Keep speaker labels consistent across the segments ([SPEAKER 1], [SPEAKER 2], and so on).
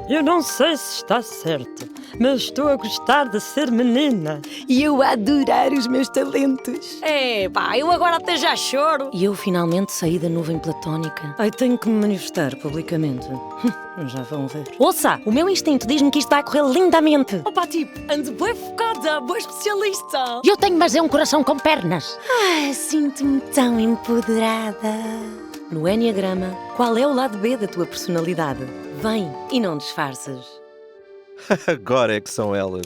[SPEAKER 1] Eu não sei se está certo, mas estou a gostar de ser menina.
[SPEAKER 2] E eu a adorar os meus talentos.
[SPEAKER 1] Eu agora até já choro.
[SPEAKER 2] E eu finalmente saí da nuvem platónica.
[SPEAKER 1] Ai, tenho que me manifestar publicamente. Já vão ver.
[SPEAKER 2] Ouça, o meu instinto diz-me que isto vai correr lindamente.
[SPEAKER 1] Opa, tipo, ando bem focada, boa especialista.
[SPEAKER 2] Eu tenho, mas é um coração com pernas.
[SPEAKER 3] Sinto-me tão empoderada.
[SPEAKER 2] No Enneagrama, qual é o lado B da tua personalidade? Vem e não disfarces.
[SPEAKER 4] Agora é que são elas.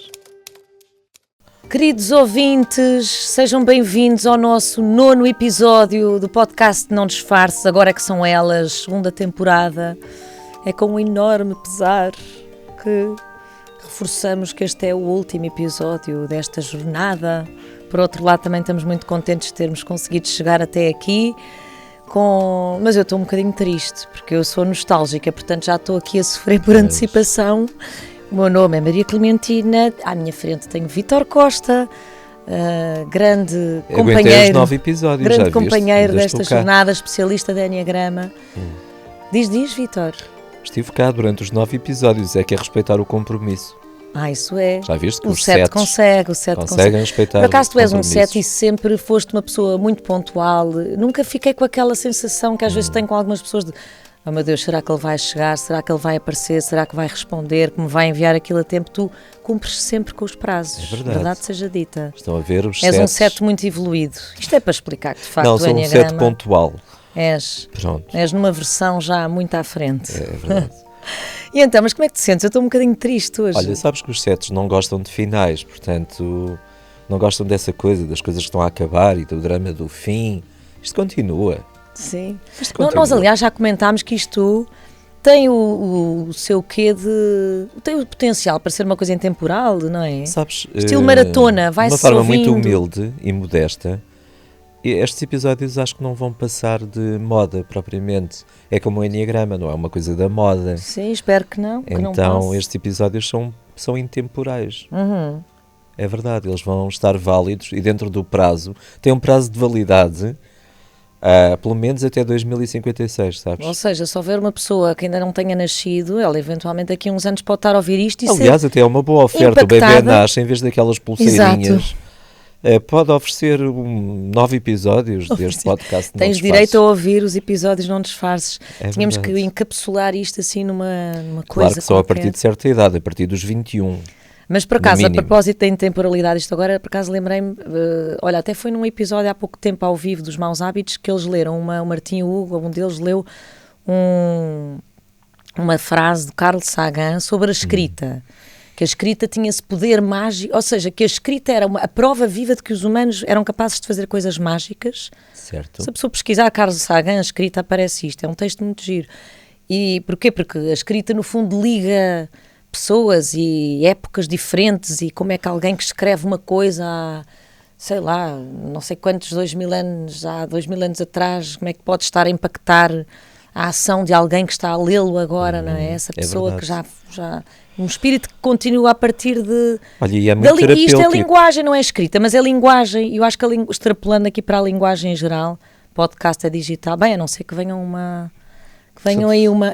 [SPEAKER 2] Queridos ouvintes, sejam bem-vindos ao nosso 9º episódio do podcast Não Disfarces, agora é que são elas, 2ª temporada. É com um enorme pesar que reforçamos que este é o último episódio desta jornada. Por outro lado, também estamos muito contentes de termos conseguido chegar até aqui. Mas eu estou um bocadinho triste, porque eu sou nostálgica, portanto já estou aqui a sofrer por antecipação. O meu nome é Maria Clementina, à minha frente tenho Vítor Costa, grande companheiro,
[SPEAKER 4] 9 episódios,
[SPEAKER 2] grande
[SPEAKER 4] já
[SPEAKER 2] companheiro
[SPEAKER 4] viste?
[SPEAKER 2] desta jornada, especialista de Enneagrama. Diz, Vítor.
[SPEAKER 4] Estive cá durante os 9 episódios, é que é respeitar o compromisso.
[SPEAKER 2] Isso é.
[SPEAKER 4] Já viste que
[SPEAKER 2] o
[SPEAKER 4] os
[SPEAKER 2] 7
[SPEAKER 4] conseguem respeitar.
[SPEAKER 2] Por acaso tu és um 7
[SPEAKER 4] compromissos.
[SPEAKER 2] e sempre foste uma pessoa muito pontual. Nunca fiquei com aquela sensação que às vezes tenho com algumas pessoas de oh meu Deus, será que ele vai chegar? Será que ele vai aparecer? Será que vai responder? Que me vai enviar aquilo a tempo? Tu cumpres sempre com os prazos.
[SPEAKER 4] É verdade.
[SPEAKER 2] Seja dita.
[SPEAKER 4] Estão a ver os
[SPEAKER 2] És
[SPEAKER 4] sets.
[SPEAKER 2] um 7 muito evoluído. Isto é para explicar que de facto
[SPEAKER 4] Não,
[SPEAKER 2] o
[SPEAKER 4] sou um
[SPEAKER 2] Enneagrama
[SPEAKER 4] 7 pontual.
[SPEAKER 2] és
[SPEAKER 4] Pronto.
[SPEAKER 2] És numa versão já muito à frente.
[SPEAKER 4] É verdade.
[SPEAKER 2] E então, mas como é que te sentes? Eu estou um bocadinho triste hoje.
[SPEAKER 4] Olha, sabes que os 7 não gostam de finais, portanto, não gostam dessa coisa, das coisas que estão a acabar e do drama do fim. Isto continua.
[SPEAKER 2] Sim.
[SPEAKER 4] Isto continua.
[SPEAKER 2] Nós, aliás, já comentámos que isto tem o seu quê de... tem o potencial para ser uma coisa intemporal, não é?
[SPEAKER 4] Sabes,
[SPEAKER 2] Estilo maratona, vai-se
[SPEAKER 4] de uma forma
[SPEAKER 2] ouvindo.
[SPEAKER 4] muito humilde e modesta. E estes episódios acho que não vão passar de moda propriamente. É como o Enneagrama, não é uma coisa da moda.
[SPEAKER 2] Sim, espero que não. Que não
[SPEAKER 4] Então
[SPEAKER 2] passe.
[SPEAKER 4] estes episódios são intemporais.
[SPEAKER 2] Uhum.
[SPEAKER 4] É verdade, eles vão estar válidos e dentro do prazo. Tem um prazo de validade, pelo menos até 2056, sabes?
[SPEAKER 2] Ou seja, se houver uma pessoa que ainda não tenha nascido, ela eventualmente daqui a uns anos pode estar a ouvir isto e
[SPEAKER 4] Aliás, até é uma boa oferta.
[SPEAKER 2] impactada.
[SPEAKER 4] O bebê nasce, em vez daquelas pulseirinhas.
[SPEAKER 2] Exato.
[SPEAKER 4] Pode oferecer 9 episódios deste podcast. Não
[SPEAKER 2] Tens
[SPEAKER 4] Disfarces.
[SPEAKER 2] direito a ouvir os episódios Não Disfarces.
[SPEAKER 4] É
[SPEAKER 2] Tínhamos
[SPEAKER 4] verdade.
[SPEAKER 2] que encapsular isto assim numa coisa
[SPEAKER 4] Claro que só a
[SPEAKER 2] qualquer.
[SPEAKER 4] partir de certa idade, a partir dos 21.
[SPEAKER 2] Mas por acaso, a
[SPEAKER 4] mínimo.
[SPEAKER 2] propósito da intemporalidade, isto agora, por acaso lembrei-me, olha, até foi num episódio há pouco tempo ao vivo dos Maus Hábitos que eles leram, o Martim e o Hugo, um deles leu uma frase do Carl Sagan sobre a escrita. Que a escrita tinha esse poder mágico, ou seja, que a escrita era a prova viva de que os humanos eram capazes de fazer coisas mágicas.
[SPEAKER 4] Certo.
[SPEAKER 2] Se a pessoa pesquisar Carl Sagan, a escrita aparece isto, é um texto muito giro. E porquê? Porque a escrita no fundo liga pessoas e épocas diferentes e como é que alguém que escreve uma coisa há, sei lá, não sei quantos 2000 anos, há 2000 anos atrás, como é que pode estar a impactar a ação de alguém que está a lê-lo agora, não é? Essa
[SPEAKER 4] é
[SPEAKER 2] pessoa que
[SPEAKER 4] verdade.
[SPEAKER 2] já um espírito que continua a partir de...
[SPEAKER 4] Olha, e é muito
[SPEAKER 2] e isto é
[SPEAKER 4] terapêutico.
[SPEAKER 2] linguagem, não é escrita, mas é linguagem, e eu acho que extrapolando aqui para a linguagem em geral, podcast é digital, bem, a não ser que venham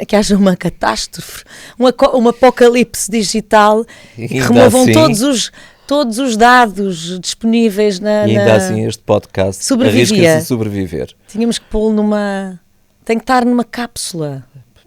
[SPEAKER 2] que haja uma catástrofe, um apocalipse digital e que
[SPEAKER 4] Ainda
[SPEAKER 2] removam
[SPEAKER 4] assim-
[SPEAKER 2] todos os dados disponíveis
[SPEAKER 4] E ainda assim este podcast
[SPEAKER 2] Sobrevivia.
[SPEAKER 4] arrisca-se a sobreviver.
[SPEAKER 2] Tínhamos que pô-lo tem que estar numa cápsula.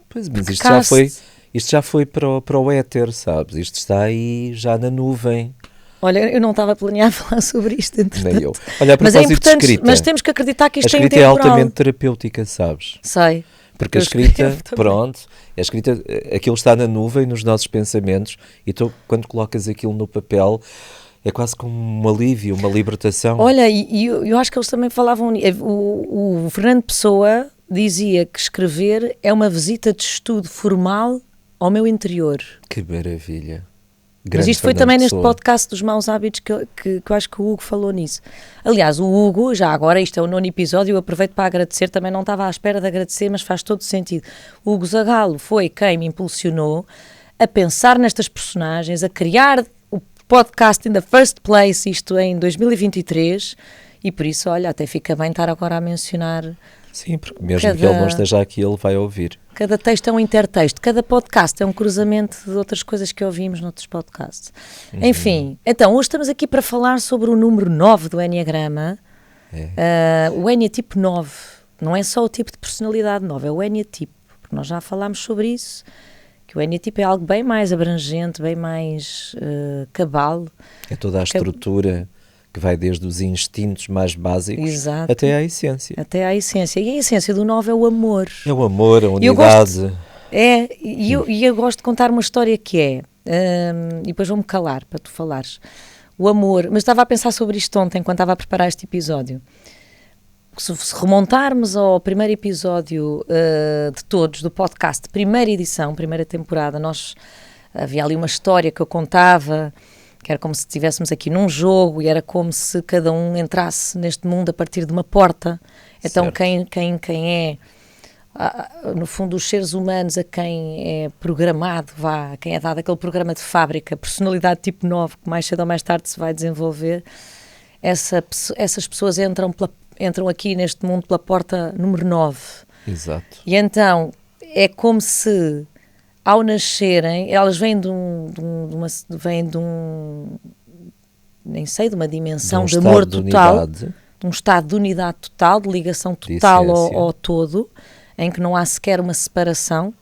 [SPEAKER 4] Pois, mas
[SPEAKER 2] Porque
[SPEAKER 4] isto já foi para o éter, sabes? Isto está aí já na nuvem.
[SPEAKER 2] Olha, eu não estava a planear falar sobre isto, entretanto.
[SPEAKER 4] Nem eu. Olha, a
[SPEAKER 2] Mas é
[SPEAKER 4] propósito de
[SPEAKER 2] importante,
[SPEAKER 4] escrita.
[SPEAKER 2] mas temos que acreditar que
[SPEAKER 4] A
[SPEAKER 2] isto é
[SPEAKER 4] escrita é
[SPEAKER 2] intemporal.
[SPEAKER 4] altamente terapêutica, sabes?
[SPEAKER 2] Sei.
[SPEAKER 4] Porque a
[SPEAKER 2] Eu
[SPEAKER 4] escrita,
[SPEAKER 2] escrevo também.
[SPEAKER 4] pronto, a escrita, aquilo está na nuvem, nos nossos pensamentos, e tu, quando colocas aquilo no papel, é quase como um alívio, uma libertação.
[SPEAKER 2] Olha, e eu acho que eles também falavam... O Fernando Pessoa dizia que escrever é uma visita de estudo formal ao meu interior.
[SPEAKER 4] Que maravilha.
[SPEAKER 2] Mas
[SPEAKER 4] Grande
[SPEAKER 2] isto foi
[SPEAKER 4] Fernando
[SPEAKER 2] também neste
[SPEAKER 4] Pessoa.
[SPEAKER 2] podcast dos Maus Hábitos que eu acho que o Hugo falou nisso. Aliás, o Hugo, já agora, isto é o 9º episódio, eu aproveito para agradecer, também não estava à espera de agradecer, mas faz todo sentido. O Hugo Zagalo foi quem me impulsionou a pensar nestas personagens, a criar o podcast in the first place, isto em 2023, e por isso, olha, até fica bem estar agora a mencionar
[SPEAKER 4] Sim, porque mesmo que ele não esteja aqui, ele vai ouvir.
[SPEAKER 2] Cada texto é um intertexto, cada podcast é um cruzamento de outras coisas que ouvimos noutros podcasts. Enfim, então, hoje estamos aqui para falar sobre o número 9 do Enneagrama. O Enneatipo 9. Não é só o tipo de personalidade 9, é o Enneatipo. Porque nós já falámos sobre isso, que o Enneatipo é algo bem mais abrangente, bem mais cabal.
[SPEAKER 4] É toda a estrutura que vai desde os instintos mais básicos
[SPEAKER 2] Exato.
[SPEAKER 4] até à essência.
[SPEAKER 2] Até à essência. E a essência do 9 é o amor.
[SPEAKER 4] É o amor, a
[SPEAKER 2] Eu
[SPEAKER 4] unidade.
[SPEAKER 2] Eu gosto de contar uma história que é, e depois vou-me calar para tu falares, o amor, mas estava a pensar sobre isto ontem, quando estava a preparar este episódio. Se remontarmos ao primeiro episódio de todos, do podcast, primeira edição, primeira temporada, havia ali uma história que eu contava, que era como se estivéssemos aqui num jogo e era como se cada um entrasse neste mundo a partir de uma porta. Então quem é, no fundo, os seres humanos a quem é programado, a quem é dado aquele programa de fábrica, personalidade tipo 9, que mais cedo ou mais tarde se vai desenvolver, essas pessoas entram aqui neste mundo pela porta número 9.
[SPEAKER 4] Exato.
[SPEAKER 2] E então é como se, ao nascerem, elas vêm de uma dimensão de amor total, de um estado de unidade total, de ligação total ao todo, em que não há sequer uma separação.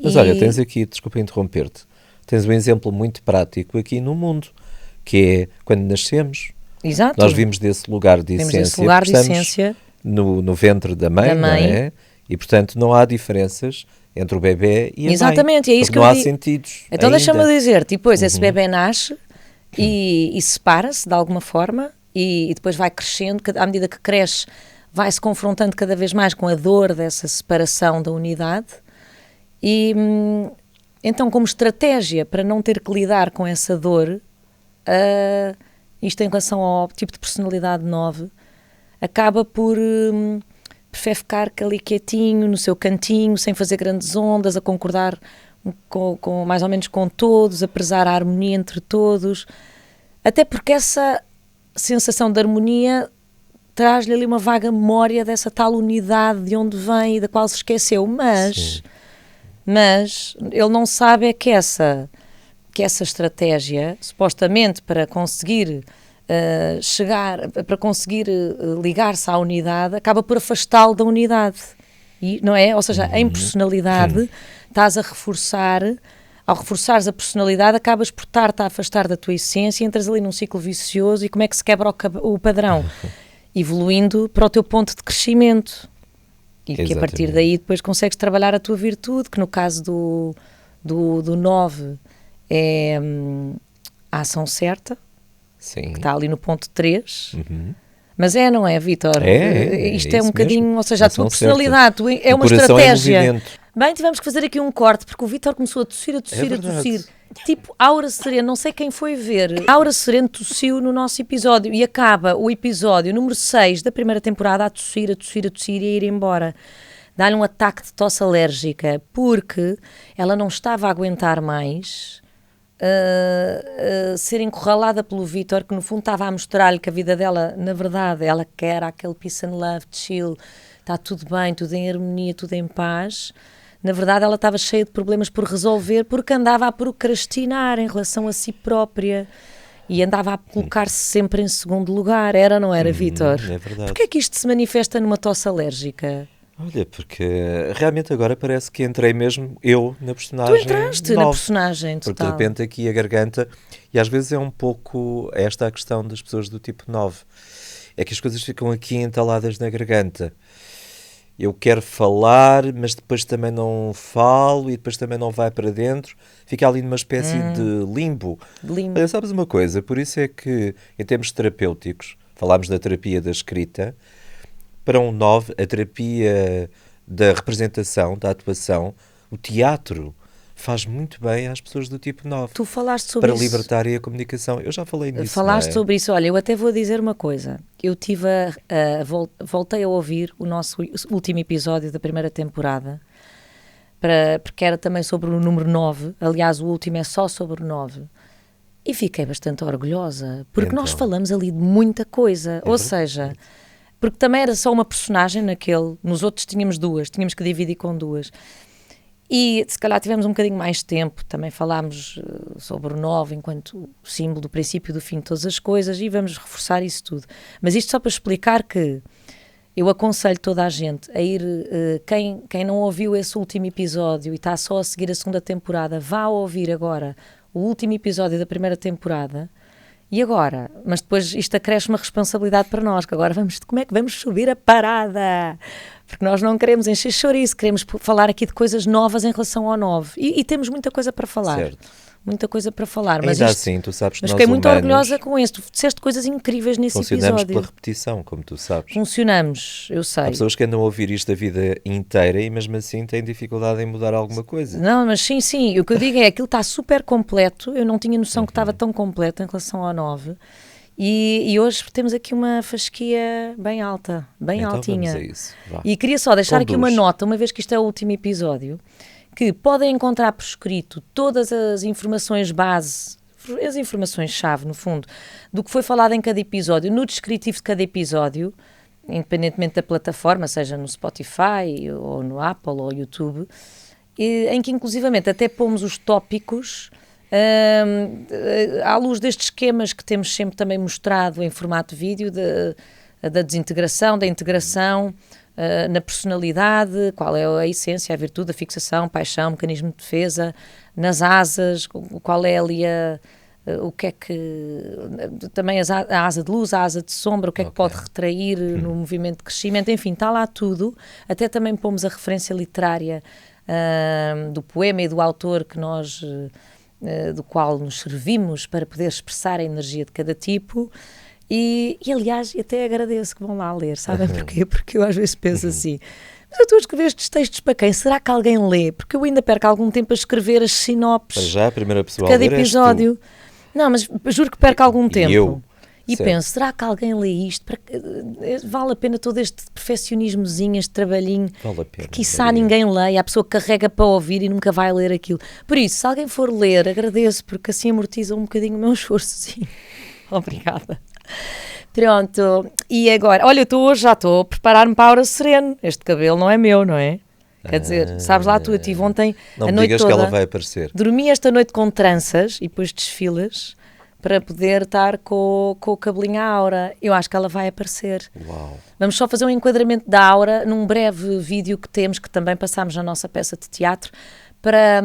[SPEAKER 4] Mas olha, tens aqui, desculpa interromper-te, tens um exemplo muito prático aqui no mundo, que é quando nascemos.
[SPEAKER 2] Exato.
[SPEAKER 4] Nós vimos desse lugar de essência, no ventre da mãe, não é? E portanto não há diferenças entre o bebê e a
[SPEAKER 2] Exatamente,
[SPEAKER 4] mãe.
[SPEAKER 2] É isso que
[SPEAKER 4] não
[SPEAKER 2] eu
[SPEAKER 4] há
[SPEAKER 2] digo.
[SPEAKER 4] sentidos.
[SPEAKER 2] Então deixa-me dizer, depois esse bebê nasce e separa-se de alguma forma e depois vai crescendo, à medida que cresce vai-se confrontando cada vez mais com a dor dessa separação da unidade e então, como estratégia para não ter que lidar com essa dor, isto em relação ao tipo de personalidade 9, acaba por prefere ficar ali quietinho, no seu cantinho, sem fazer grandes ondas, a concordar com mais ou menos com todos, a prezar a harmonia entre todos, até porque essa sensação de harmonia traz-lhe ali uma vaga memória dessa tal unidade de onde vem e da qual se esqueceu, mas ele não sabe é que essa estratégia, supostamente para conseguir ligar-se à unidade, acaba por afastá-lo da unidade, e, não é? Ou seja, em personalidade estás a reforçar, ao reforçares a personalidade acabas por estar-te a afastar da tua essência e entras ali num ciclo vicioso. E como é que se quebra o padrão? Evoluindo para o teu ponto de crescimento. E que a partir daí depois consegues trabalhar a tua virtude, que no caso do 9 é a ação certa,
[SPEAKER 4] Sim.
[SPEAKER 2] que está ali no ponto 3. Mas não é, Vítor? Isto é um bocadinho,
[SPEAKER 4] mesmo.
[SPEAKER 2] ou seja, a tua personalidade é uma
[SPEAKER 4] coração
[SPEAKER 2] estratégia. Bem, tivemos que fazer aqui um corte, porque o Vítor começou a tossir, a tossir. Tipo Aura Sereno, não sei quem foi ver. Aura Sereno tossiu no nosso episódio e acaba o episódio número 6 da primeira temporada a tossir e a ir embora. Dá-lhe um ataque de tosse alérgica, porque ela não estava a aguentar mais ser encurralada pelo Vítor, que no fundo estava a mostrar-lhe que a vida dela, na verdade, ela quer aquele peace and love, chill, está tudo bem, tudo em harmonia, tudo em paz. Na verdade, ela estava cheia de problemas por resolver, porque andava a procrastinar em relação a si própria e andava a colocar-se sempre em segundo lugar. Era ou não era, Vítor?
[SPEAKER 4] É verdade.
[SPEAKER 2] Porquê é que isto se manifesta numa tosse alérgica?
[SPEAKER 4] Olha, porque realmente agora parece que entrei mesmo eu na personagem.
[SPEAKER 2] Tu entraste na personagem, total.
[SPEAKER 4] Porque de repente aqui a garganta, e às vezes é um pouco esta a questão das pessoas do tipo 9, é que as coisas ficam aqui entaladas na garganta. Eu quero falar, mas depois também não falo e depois também não vai para dentro. Fica ali numa espécie de limbo. Olha, sabes uma coisa? Por isso é que, em termos terapêuticos, falámos da terapia da escrita. Para um 9, a terapia da representação, da atuação, o teatro, faz muito bem às pessoas do tipo 9.
[SPEAKER 2] Tu falaste sobre
[SPEAKER 4] para
[SPEAKER 2] isso.
[SPEAKER 4] Para libertarem a comunicação. Eu já falei nisso.
[SPEAKER 2] Falaste sobre isso. Olha, eu até vou dizer uma coisa. Eu voltei a ouvir o nosso último episódio da primeira temporada, porque era também sobre o número 9. Aliás, o último é só sobre o 9. E fiquei bastante orgulhosa, porque nós falamos ali de muita coisa. Ou seja, porque também era só uma personagem naquele, nos outros tínhamos duas, tínhamos que dividir com duas. E se calhar tivemos um bocadinho mais tempo, também falámos sobre o 9 enquanto símbolo do princípio e do fim de todas as coisas, e vamos reforçar isso tudo. Mas isto só para explicar que eu aconselho toda a gente a ir, quem não ouviu esse último episódio e está só a seguir a segunda temporada, vá ouvir agora o último episódio da primeira temporada. E agora? Mas depois isto acresce uma responsabilidade para nós, que agora como é que vamos subir a parada? Porque nós não queremos encher chouriço, queremos falar aqui de coisas novas em relação ao 9. E temos muita coisa para falar.
[SPEAKER 4] Certo.
[SPEAKER 2] Muita coisa para falar. Mas
[SPEAKER 4] Ainda
[SPEAKER 2] isto,
[SPEAKER 4] assim, tu sabes que
[SPEAKER 2] mas
[SPEAKER 4] nós
[SPEAKER 2] fiquei muito
[SPEAKER 4] humanos
[SPEAKER 2] orgulhosa com isso. Tu disseste coisas incríveis nesse
[SPEAKER 4] funcionamos
[SPEAKER 2] episódio.
[SPEAKER 4] pela repetição, como tu sabes.
[SPEAKER 2] Funcionamos, eu sei.
[SPEAKER 4] Há pessoas que andam a ouvir isto a vida inteira e mesmo assim têm dificuldade em mudar alguma coisa.
[SPEAKER 2] Não, mas sim. O que eu digo é que aquilo está super completo. Eu não tinha noção que estava tão completo em relação ao 9. E hoje temos aqui uma fasquia bem alta, bem
[SPEAKER 4] Então
[SPEAKER 2] altinha.
[SPEAKER 4] vamos a isso. Vá.
[SPEAKER 2] E queria só deixar aqui uma
[SPEAKER 4] Conduz.
[SPEAKER 2] nota, uma vez que isto é o último episódio, que podem encontrar por escrito todas as informações base, as informações-chave, no fundo, do que foi falado em cada episódio, no descritivo de cada episódio, independentemente da plataforma, seja no Spotify, ou no Apple, ou YouTube, em que inclusivamente até pomos os tópicos à luz destes esquemas que temos sempre também mostrado em formato vídeo, da desintegração, da integração, na personalidade, qual é a essência, a virtude, a fixação, paixão, mecanismo de defesa, nas asas, qual é ali o que é que... Também a asa de luz, a asa de sombra, o que é que pode retrair no movimento de crescimento, enfim, está lá tudo. Até também pomos a referência literária do poema e do autor que nós... do qual nos servimos para poder expressar a energia de cada tipo e aliás, até agradeço que vão lá ler, sabem porquê? Porque eu às vezes penso assim, mas eu estou a escrever estes textos para quem? Será que alguém lê? Porque eu ainda perco algum tempo a escrever as
[SPEAKER 4] Para
[SPEAKER 2] sinopses
[SPEAKER 4] já, a primeira pessoa
[SPEAKER 2] de cada
[SPEAKER 4] a ler és tu.
[SPEAKER 2] episódio. Não, mas juro que perco algum tempo.
[SPEAKER 4] eu.
[SPEAKER 2] E
[SPEAKER 4] Certo.
[SPEAKER 2] penso, será que alguém lê isto? Vale a pena todo este perfeccionismozinho, este trabalhinho?
[SPEAKER 4] Vale a pena,
[SPEAKER 2] Quiçá
[SPEAKER 4] Maria.
[SPEAKER 2] ninguém leia, a pessoa carrega para ouvir e nunca vai ler aquilo. Por isso, se alguém for ler, agradeço, porque assim amortiza um bocadinho o meu esforçozinho. Obrigada. Pronto, e agora? Olha, hoje já estou a preparar-me para a Aura Sereno. Este cabelo não é meu, não é? Quer dizer, sabes lá, eu tive ontem
[SPEAKER 4] Não
[SPEAKER 2] a
[SPEAKER 4] me
[SPEAKER 2] noite
[SPEAKER 4] digas
[SPEAKER 2] toda.
[SPEAKER 4] que ela vai aparecer.
[SPEAKER 2] Dormi esta noite com tranças e depois desfilas para poder estar com o cabelinho à Aura. Eu acho que ela vai aparecer.
[SPEAKER 4] Uau.
[SPEAKER 2] Vamos só fazer um enquadramento da Aura num breve vídeo que temos, que também passámos na nossa peça de teatro, para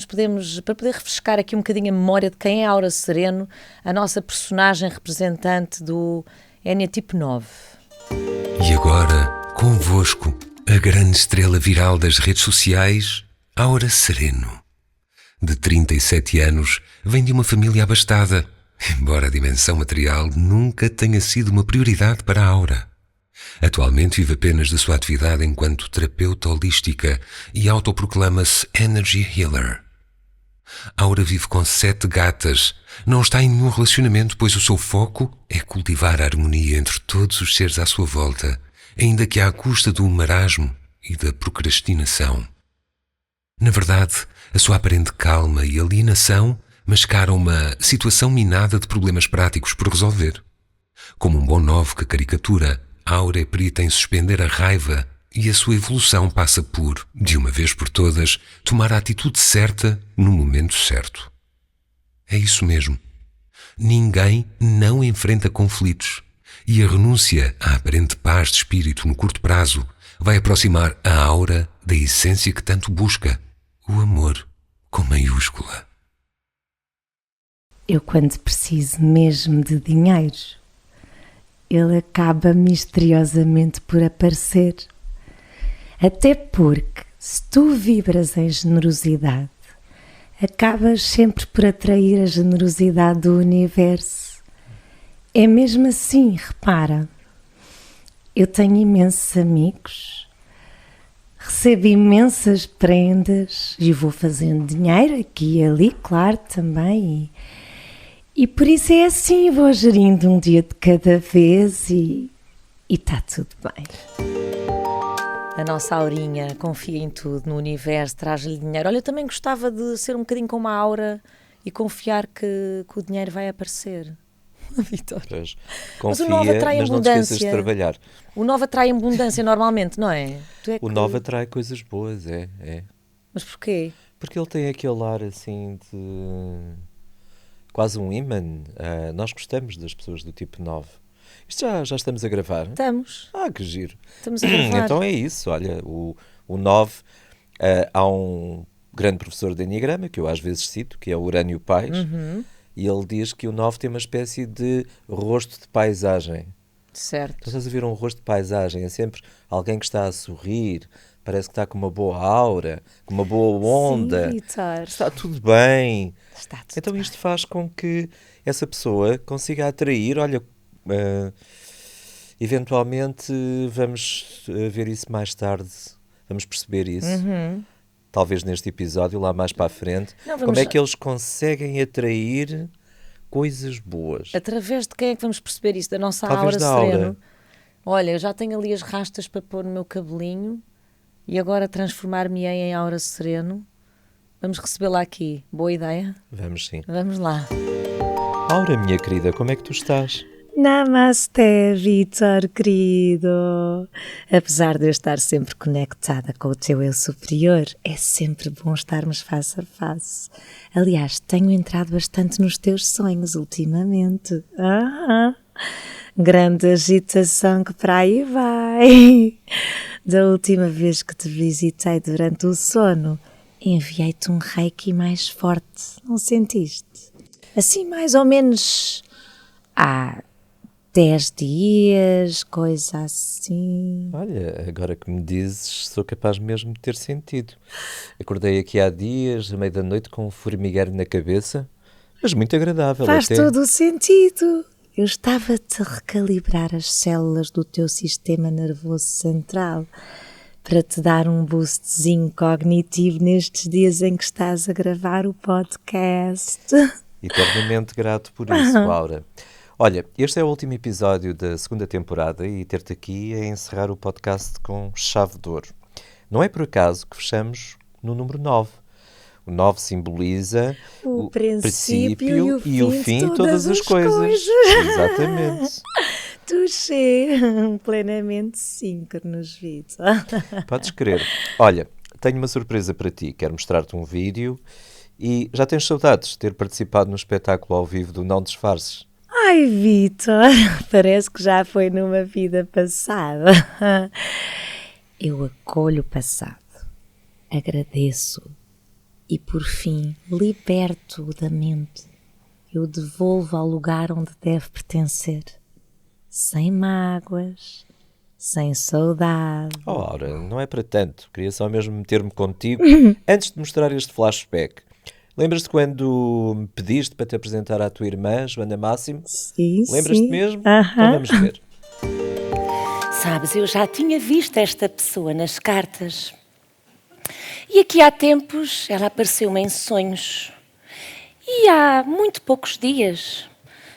[SPEAKER 2] poder refrescar aqui um bocadinho a memória de quem é a Aura Sereno, a nossa personagem representante do Eneatipo 9.
[SPEAKER 5] E agora, convosco, a grande estrela viral das redes sociais, Aura Sereno. De 37 anos, vem de uma família abastada, embora a dimensão material nunca tenha sido uma prioridade para a Aura. Atualmente vive apenas da sua atividade enquanto terapeuta holística e autoproclama-se Energy Healer. Aura vive com 7 gatas, não está em nenhum relacionamento, pois o seu foco é cultivar a harmonia entre todos os seres à sua volta, ainda que à custa do marasmo e da procrastinação. Na verdade, a sua aparente calma e alienação mascara uma situação minada de problemas práticos por resolver. Como um bom 9 que caricatura, Aura é perita em suspender a raiva e a sua evolução passa por, de uma vez por todas, tomar a atitude certa no momento certo. É isso mesmo. Ninguém não enfrenta conflitos e a renúncia à aparente paz de espírito no curto prazo vai aproximar a Aura da essência que tanto busca, o amor com maiúscula.
[SPEAKER 3] Eu, quando preciso mesmo de dinheiro, ele acaba misteriosamente por aparecer. Até porque, se tu vibras em generosidade, acabas sempre por atrair a generosidade do universo. É mesmo assim, repara. Eu tenho imensos amigos, recebo imensas prendas e vou fazendo dinheiro aqui e ali, claro, também. E por isso é assim, vou gerindo um dia de cada vez e está tudo bem.
[SPEAKER 2] A nossa Aurinha confia em tudo, no universo, traz-lhe dinheiro. Olha, eu também gostava de ser um bocadinho como a Aura e confiar que o dinheiro vai aparecer. Vítor.
[SPEAKER 4] Pois,
[SPEAKER 2] Mas o
[SPEAKER 4] confia,
[SPEAKER 2] nove atrai
[SPEAKER 4] mas não te esqueças de
[SPEAKER 2] abundância.
[SPEAKER 4] trabalhar.
[SPEAKER 2] O 9 atrai abundância normalmente, não é? Tu é
[SPEAKER 4] O
[SPEAKER 2] que-
[SPEAKER 4] 9 atrai coisas boas, é.
[SPEAKER 2] Mas porquê?
[SPEAKER 4] Porque ele tem aquele ar assim de quase um imã. Nós gostamos das pessoas do tipo 9. Isto já estamos a gravar?
[SPEAKER 2] Estamos
[SPEAKER 4] Que giro.
[SPEAKER 2] a gravar.
[SPEAKER 4] Então é isso, olha, o 9, há um grande professor de Enneagrama, que eu às vezes cito, que é o Urânio Paes, e ele diz que o 9 tem uma espécie de rosto de paisagem.
[SPEAKER 2] Certo.
[SPEAKER 4] Então estás a ver um rosto de paisagem, é sempre alguém que está a sorrir, parece que está com uma boa aura, com uma boa onda,
[SPEAKER 2] Sim, Vítor.
[SPEAKER 4] está tudo bem.
[SPEAKER 2] Está tudo
[SPEAKER 4] Então
[SPEAKER 2] bem.
[SPEAKER 4] isto faz com que essa pessoa consiga atrair, olha, eventualmente vamos ver isso mais tarde, vamos perceber isso, talvez neste episódio, lá mais para a frente,
[SPEAKER 2] Não,
[SPEAKER 4] como
[SPEAKER 2] vamos-
[SPEAKER 4] é que eles conseguem atrair coisas boas.
[SPEAKER 2] Através de quem é que vamos perceber isso? Da nossa
[SPEAKER 4] Talvez
[SPEAKER 2] aura
[SPEAKER 4] da aura.
[SPEAKER 2] sereno? Olha, eu já tenho ali as rastas para pôr no meu cabelinho e agora transformar-me em aura sereno. Vamos recebê-la aqui. Boa ideia?
[SPEAKER 4] Vamos sim.
[SPEAKER 2] Vamos lá.
[SPEAKER 4] Aura, minha querida, como é que tu estás?
[SPEAKER 3] Namaste, Vítor querido. Apesar de eu estar sempre conectada com o teu eu superior, é sempre bom estarmos face a face. Aliás, tenho entrado bastante nos teus sonhos ultimamente. Grande agitação que para aí vai. Da última vez que te visitei durante o sono, enviei-te um reiki mais forte, não sentiste? Assim mais ou menos há 10 dias, coisa assim.
[SPEAKER 4] Olha, agora que me dizes, sou capaz mesmo de ter sentido. Acordei aqui há dias, à meia da noite, com um formigueiro na cabeça, mas muito agradável
[SPEAKER 3] Faz
[SPEAKER 4] até.
[SPEAKER 3] todo o sentido. Eu estava-te a recalibrar as células do teu sistema nervoso central para te dar um boostzinho cognitivo nestes dias em que estás a gravar o podcast.
[SPEAKER 4] Eternamente grato por isso, Laura. Olha, este é o último episódio da segunda temporada e ter-te aqui é encerrar o podcast com chave de ouro. Não é por acaso que fechamos no número 9. O 9 simboliza
[SPEAKER 3] O princípio
[SPEAKER 4] e o fim de todas as coisas. Exatamente.
[SPEAKER 3] Tuxê, plenamente síncronos, Vitor.
[SPEAKER 4] Podes crer. Olha, tenho uma surpresa para ti. Quero mostrar-te um vídeo e já tens saudades de ter participado no espetáculo ao vivo do Não Disfarces?
[SPEAKER 3] Ai, Vitor, parece que já foi numa vida passada. Eu acolho o passado, agradeço e, por fim, liberto-o da mente. Eu devolvo ao lugar onde deve pertencer, sem mágoas, sem saudade.
[SPEAKER 4] Oh, Laura, não é para tanto. Queria só mesmo meter-me contigo antes de mostrar este flashback. Lembras-te quando me pediste para te apresentar à tua irmã, Joana Máximo?
[SPEAKER 3] Sim,
[SPEAKER 4] Lembras-te
[SPEAKER 3] sim.
[SPEAKER 4] mesmo?
[SPEAKER 3] Aham.
[SPEAKER 4] Então vamos ver.
[SPEAKER 6] Sabes, eu já tinha visto esta pessoa nas cartas. E aqui há tempos ela apareceu-me em sonhos. E há muito poucos dias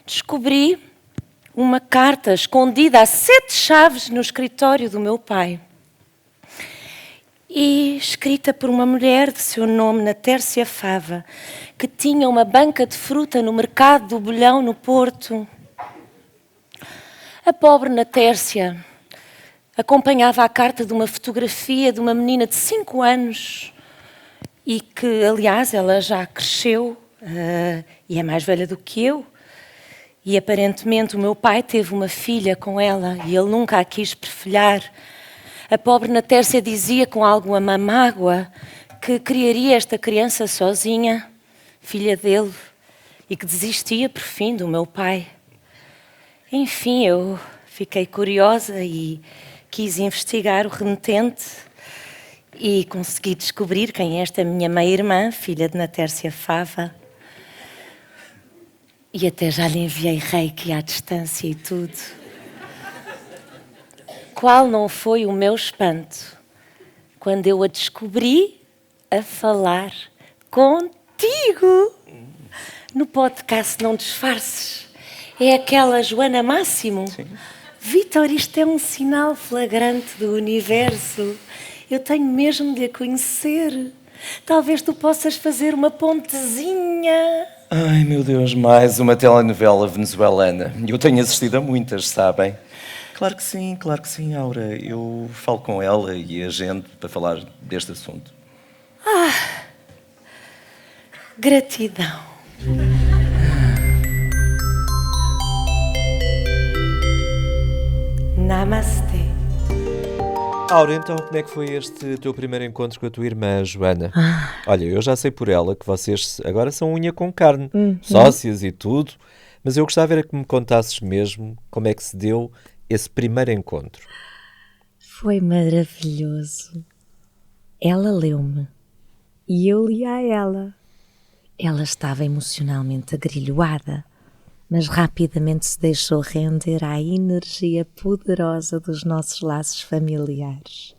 [SPEAKER 6] descobri uma carta escondida a 7 chaves no escritório do meu pai. E escrita por uma mulher de seu nome, Natércia Fava, que tinha uma banca de fruta no mercado do Bolhão, no Porto. A pobre Natércia acompanhava a carta de uma fotografia de uma menina de 5 anos e que, aliás, ela já cresceu e é mais velha do que eu. E aparentemente o meu pai teve uma filha com ela e ele nunca a quis perfilhar. A pobre Natércia dizia com alguma mágoa que criaria esta criança sozinha, filha dele, e que desistia por fim do meu pai. Enfim, eu fiquei curiosa e quis investigar o remetente e consegui descobrir quem é esta minha meia-irmã, filha de Natércia Fava. E até já lhe enviei reiki à distância e tudo. Qual não foi o meu espanto quando eu a descobri a falar contigo no podcast Não Disfarces. É aquela Joana Máximo.
[SPEAKER 4] Sim.
[SPEAKER 6] Vítor, isto é um sinal flagrante do universo. Eu tenho mesmo de a conhecer. Talvez tu possas fazer uma pontezinha.
[SPEAKER 7] Ai, meu Deus, mais uma telenovela venezuelana. Eu tenho assistido a muitas, sabem? Claro que sim, Aura. Eu falo com ela e a gente para falar deste assunto.
[SPEAKER 6] Gratidão. Namastê.
[SPEAKER 4] Aura, então como é que foi este teu primeiro encontro com a tua irmã, Joana? Olha, eu já sei por ela que vocês agora são unha com carne, sócias e tudo, mas eu gostava era que me contasses mesmo como é que se deu esse primeiro encontro.
[SPEAKER 3] Foi maravilhoso. Ela leu-me e eu li a ela. Ela estava emocionalmente agrilhoada, mas rapidamente se deixou render à energia poderosa dos nossos laços familiares.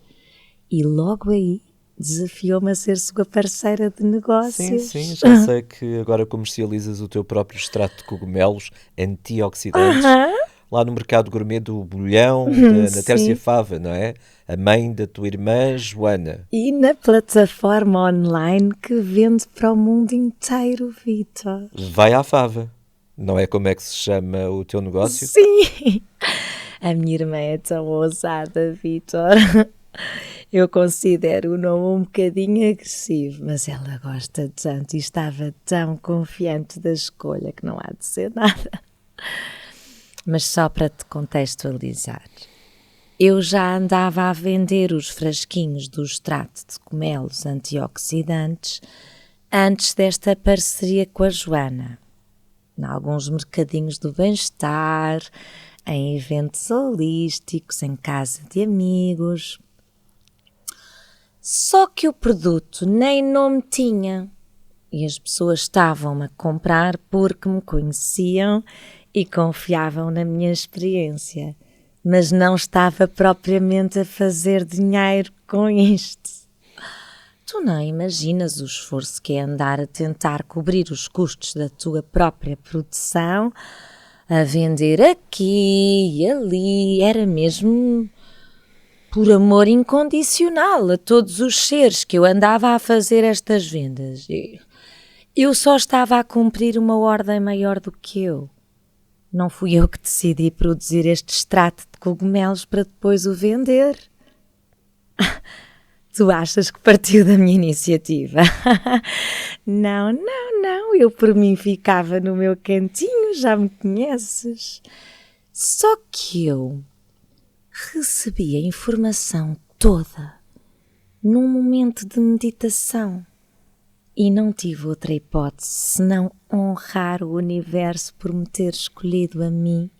[SPEAKER 3] E logo aí desafiou-me a ser sua parceira de negócios.
[SPEAKER 4] Sim, já sei que agora comercializas o teu próprio extrato de cogumelos antioxidantes lá no mercado gourmet do Bolhão, na Tércia Fava, não é? A mãe da tua irmã, Joana.
[SPEAKER 3] E na plataforma online que vende para o mundo inteiro, Vítor.
[SPEAKER 4] Vai à Fava. Não é como é que se chama o teu negócio?
[SPEAKER 3] Sim! A minha irmã é tão ousada, Vítor. Eu considero o nome um bocadinho agressivo, mas ela gosta tanto e estava tão confiante da escolha que não há de ser nada. Mas só para te contextualizar, eu já andava a vender os frasquinhos do extrato de cogumelos antioxidantes antes desta parceria com a Joana. Em alguns mercadinhos do bem-estar, em eventos holísticos, em casa de amigos. Só que o produto nem nome tinha e as pessoas estavam a comprar porque me conheciam e confiavam na minha experiência, mas não estava propriamente a fazer dinheiro com isto. Tu não imaginas o esforço que é andar a tentar cobrir os custos da tua própria produção, a vender aqui e ali, era mesmo por amor incondicional a todos os seres que eu andava a fazer estas vendas. Eu só estava a cumprir uma ordem maior do que eu. Não fui eu que decidi produzir este extrato de cogumelos para depois o vender. Tu achas que partiu da minha iniciativa? Não, eu por mim ficava no meu cantinho, já me conheces. Só que eu recebi a informação toda num momento de meditação e não tive outra hipótese senão honrar o universo por me ter escolhido a mim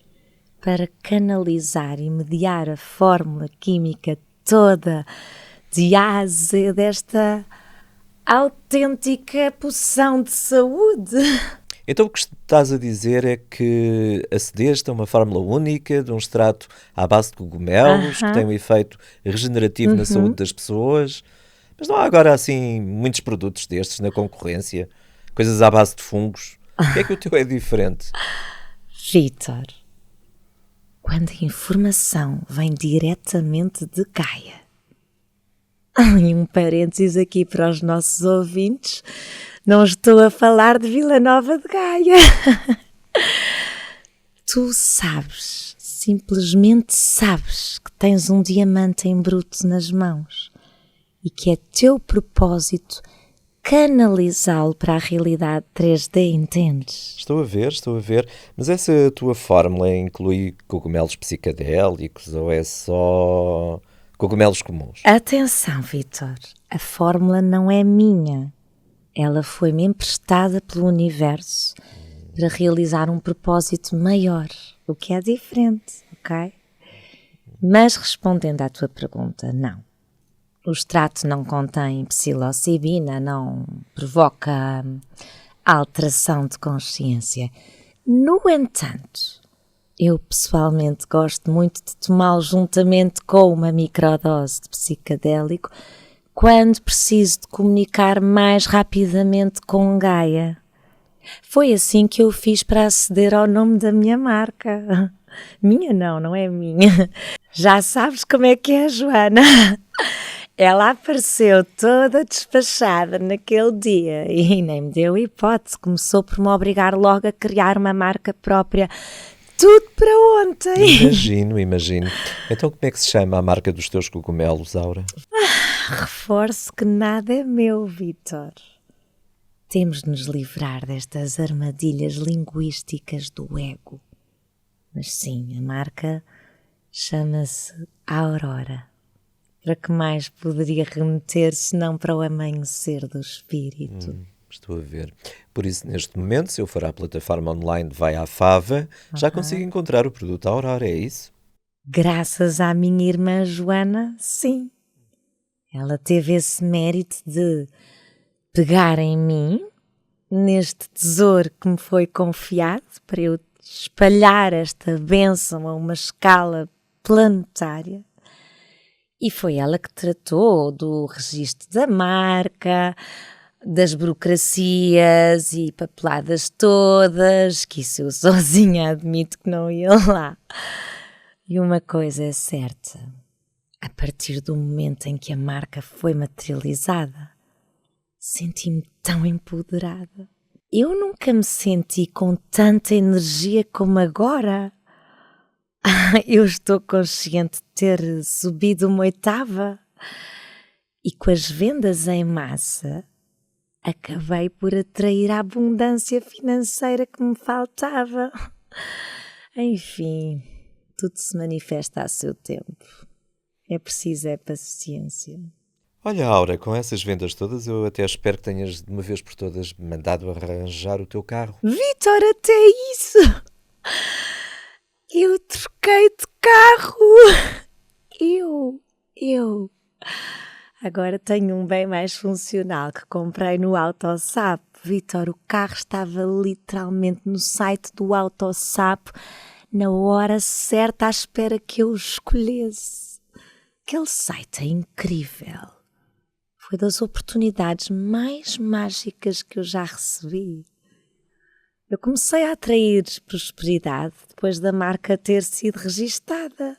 [SPEAKER 3] para canalizar e mediar a fórmula química toda de A a Z desta autêntica poção de saúde.
[SPEAKER 4] Então o que estás a dizer é que acedeste a uma fórmula única de um extrato à base de cogumelos que tem um efeito regenerativo na saúde das pessoas, mas não há agora assim muitos produtos destes na concorrência, coisas à base de fungos. O que é que o teu é diferente?
[SPEAKER 3] Vítor, quando a informação vem diretamente de Gaia, e um parênteses aqui para os nossos ouvintes, não estou a falar de Vila Nova de Gaia. Tu sabes, simplesmente sabes que tens um diamante em bruto nas mãos e que é teu propósito canalizá-lo para a realidade 3D, entendes?
[SPEAKER 4] Estou a ver. Mas essa tua fórmula inclui cogumelos psicadélicos ou é só cogumelos comuns?
[SPEAKER 3] Atenção, Vítor, a fórmula não é minha. Ela foi-me emprestada pelo universo para realizar um propósito maior, o que é diferente, ok? Mas respondendo à tua pergunta, não. O extrato não contém psilocibina, não provoca alteração de consciência. No entanto, eu pessoalmente gosto muito de tomá-lo juntamente com uma microdose de psicadélico quando preciso de comunicar mais rapidamente com Gaia. Foi assim que eu fiz para aceder ao nome da minha marca. Minha não é minha. Já sabes como é que é, Joana. Ela apareceu toda despachada naquele dia e nem me deu hipótese. Começou por me obrigar logo a criar uma marca própria. Tudo para ontem.
[SPEAKER 4] Imagino. Então como é que se chama a marca dos teus cogumelos, Aura?
[SPEAKER 3] Reforço que nada é meu, Vítor. Temos de nos livrar destas armadilhas linguísticas do ego. Mas sim, a marca chama-se Aurora. Para que mais poderia remeter se não para o amanhecer do espírito?
[SPEAKER 4] Estou a ver. Por isso, neste momento, se eu for à plataforma online Vai à Fava, já consigo encontrar o produto Aurora, é isso?
[SPEAKER 3] Graças à minha irmã Joana, sim. Ela teve esse mérito de pegar em mim, neste tesouro que me foi confiado, para eu espalhar esta bênção a uma escala planetária. E foi ela que tratou do registro da marca, das burocracias e papeladas todas, que isso eu sozinha admito que não ia lá. E uma coisa é certa, a partir do momento em que a marca foi materializada, senti-me tão empoderada. Eu nunca me senti com tanta energia como agora. Eu estou consciente de ter subido uma oitava e com as vendas em massa acabei por atrair a abundância financeira que me faltava. Enfim, tudo se manifesta a seu tempo. É preciso paciência.
[SPEAKER 4] Olha, Aura, com essas vendas todas, eu até espero que tenhas de uma vez por todas mandado arranjar o teu carro.
[SPEAKER 3] Vítor, até isso! Eu troquei de carro! Eu! Agora tenho um bem mais funcional que comprei no AutoSap. Vítor, o carro estava literalmente no site do AutoSap na hora certa à espera que eu o escolhesse. Aquele site é incrível. Foi das oportunidades mais mágicas que eu já recebi. Eu comecei a atrair prosperidade depois da marca ter sido registada.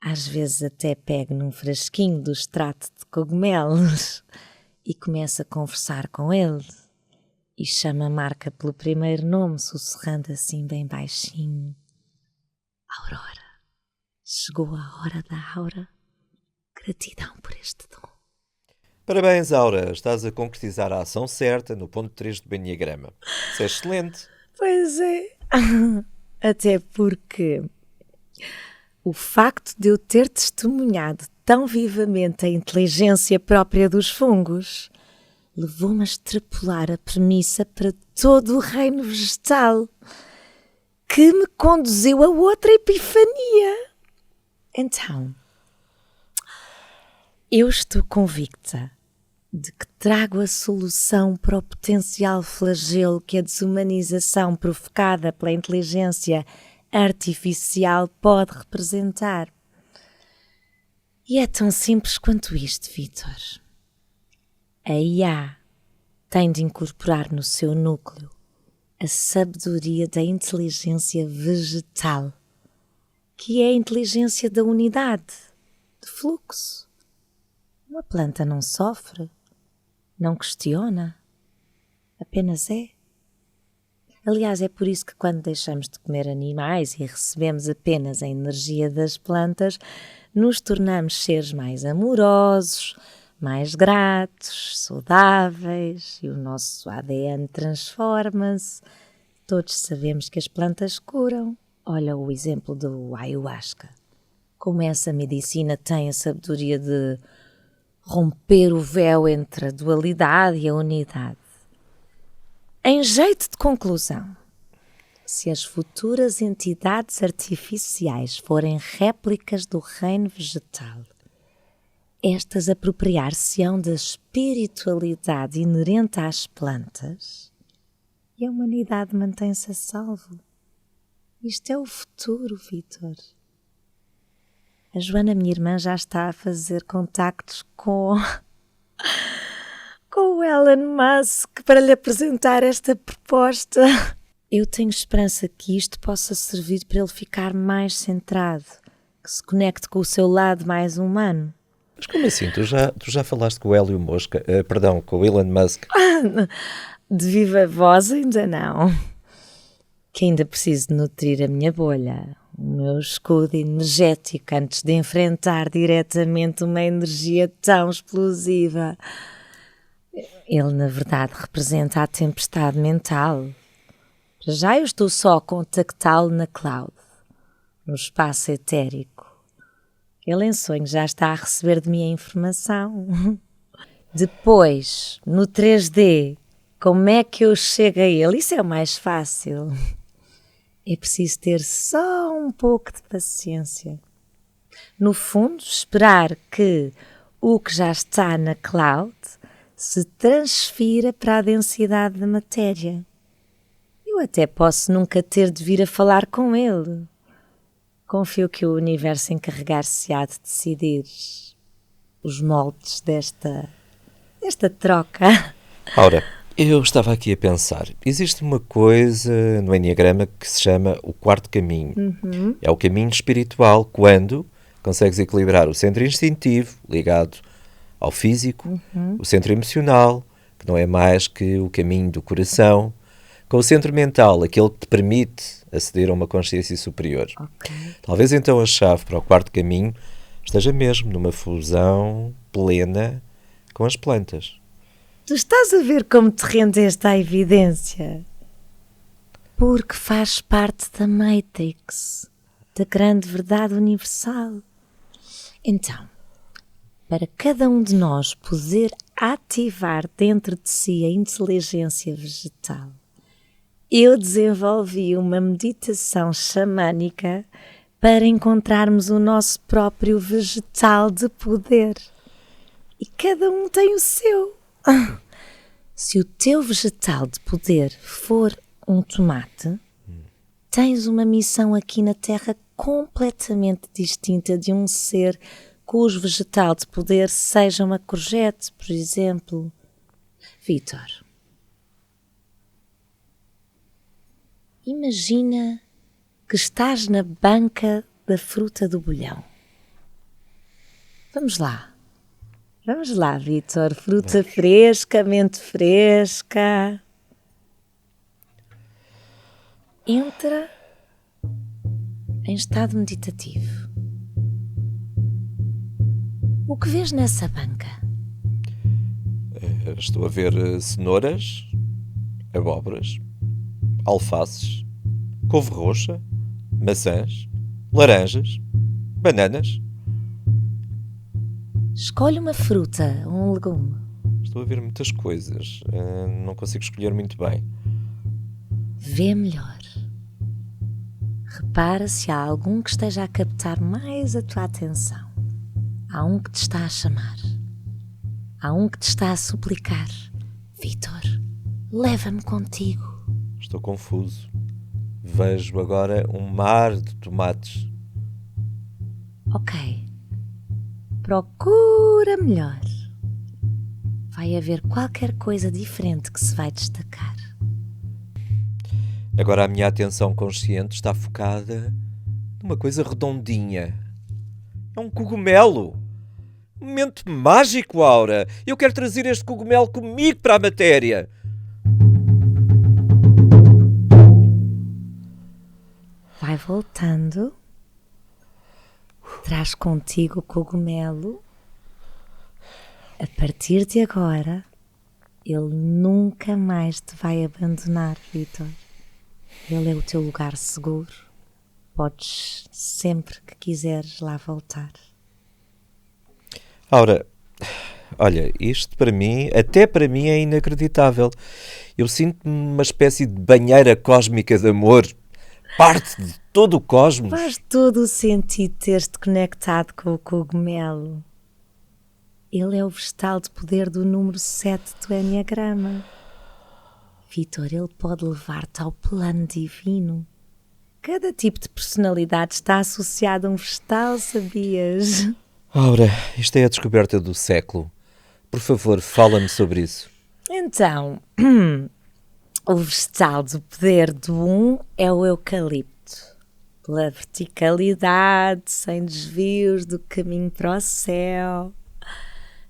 [SPEAKER 3] Às vezes até pego num frasquinho do extrato de cogumelos e começo a conversar com ele e chamo a marca pelo primeiro nome, sussurrando assim bem baixinho. Aurora, chegou a hora da Aura. Gratidão por este dom.
[SPEAKER 4] Parabéns, Aura. Estás a concretizar a ação certa no ponto 3 do Enneagrama. Isso é excelente.
[SPEAKER 3] Pois é. Até porque o facto de eu ter testemunhado tão vivamente a inteligência própria dos fungos levou-me a extrapolar a premissa para todo o reino vegetal, que me conduziu a outra epifania. Então, eu estou convicta de que trago a solução para o potencial flagelo que a desumanização provocada pela inteligência artificial pode representar. E é tão simples quanto isto, Vítor. A IA tem de incorporar no seu núcleo a sabedoria da inteligência vegetal, que é a inteligência da unidade, de fluxo. Uma planta não sofre, não questiona, apenas é. Aliás, é por isso que quando deixamos de comer animais e recebemos apenas a energia das plantas, nos tornamos seres mais amorosos, mais gratos, saudáveis e o nosso ADN transforma-se. Todos sabemos que as plantas curam. Olha o exemplo do ayahuasca. Como essa medicina tem a sabedoria de romper o véu entre a dualidade e a unidade. Em jeito de conclusão, se as futuras entidades artificiais forem réplicas do reino vegetal, estas apropriar-se-ão da espiritualidade inerente às plantas e a humanidade mantém-se a salvo. Isto é o futuro, Vítor. A Joana, minha irmã, já está a fazer contactos com o Elon Musk para lhe apresentar esta proposta. Eu tenho esperança que isto possa servir para ele ficar mais centrado, que se conecte com o seu lado mais humano.
[SPEAKER 4] Mas como assim? Tu já falaste com o Hélio Mosca, perdão, com o Elon Musk?
[SPEAKER 3] De viva voz ainda não. Que ainda preciso nutrir a minha bolha, o meu escudo energético antes de enfrentar diretamente uma energia tão explosiva. Ele, na verdade, representa a tempestade mental. Para já eu estou só a contactá-lo na cloud, no espaço etérico. Ele em sonho já está a receber de mim a informação. Depois, no 3D, como é que eu chego a ele? Isso é o mais fácil. É preciso ter só um pouco de paciência. No fundo, esperar que o que já está na cloud se transfira para a densidade da matéria. Eu até posso nunca ter de vir a falar com ele. Confio que o universo encarregar-se-á de decidir os moldes desta troca.
[SPEAKER 4] Ora, eu estava aqui a pensar. Existe uma coisa no Enneagrama que se chama o quarto caminho. É o caminho espiritual, quando consegues equilibrar o centro instintivo, ligado ao físico, o centro emocional, que não é mais que o caminho do coração, com o centro mental, aquele que te permite aceder a uma consciência superior. Talvez então a chave para o quarto caminho esteja mesmo numa fusão plena com as plantas.
[SPEAKER 3] Tu estás a ver como te rendeste à evidência? Porque faz parte da Matrix, da grande verdade universal. Então, para cada um de nós poder ativar dentro de si a inteligência vegetal, eu desenvolvi uma meditação xamânica para encontrarmos o nosso próprio vegetal de poder. E cada um tem o seu. Se o teu vegetal de poder for um tomate, tens uma missão aqui na Terra completamente distinta de um ser cujo vegetal de poder seja uma courgette, por exemplo. Vítor, imagina que estás na banca da fruta do bolhão. Vamos lá, Vítor. Fruta fresca, mente fresca. Entra em estado meditativo. O que vês nessa banca?
[SPEAKER 4] Estou a ver cenouras, abóboras, alfaces, couve roxa, maçãs, laranjas, bananas.
[SPEAKER 3] Escolhe uma fruta ou um legume.
[SPEAKER 4] Estou a ver muitas coisas. Não consigo escolher muito bem.
[SPEAKER 3] Vê melhor. Repara se há algum que esteja a captar mais a tua atenção. Há um que te está a chamar. Há um que te está a suplicar. Vítor, leva-me contigo.
[SPEAKER 4] Estou confuso. Vejo agora um mar de tomates.
[SPEAKER 3] Ok. Procura melhor. Vai haver qualquer coisa diferente que se vai destacar.
[SPEAKER 4] Agora a minha atenção consciente está focada numa coisa redondinha. É um cogumelo. Um momento mágico, Aura. Eu quero trazer este cogumelo comigo para a matéria.
[SPEAKER 3] Vai voltando. Traz contigo o cogumelo. A partir de agora, ele nunca mais te vai abandonar, Vítor. Ele é o teu lugar seguro. Podes, sempre que quiseres, lá voltar.
[SPEAKER 4] Aura, olha, isto para mim, até para mim é inacreditável. Eu sinto-me uma espécie de banheira cósmica de amor. Parte de todo o cosmos.
[SPEAKER 3] Faz todo o sentido teres-te conectado com o cogumelo. Ele é o vegetal de poder do número 7 do Enneagrama. Vítor, ele pode levar-te ao plano divino. Cada tipo de personalidade está associado a um vegetal, sabias?
[SPEAKER 4] Aura, isto é a descoberta do século. Por favor, fala-me sobre isso.
[SPEAKER 3] Então, o vegetal do poder do 1 é o eucalipto. Pela verticalidade, sem desvios do caminho para o céu.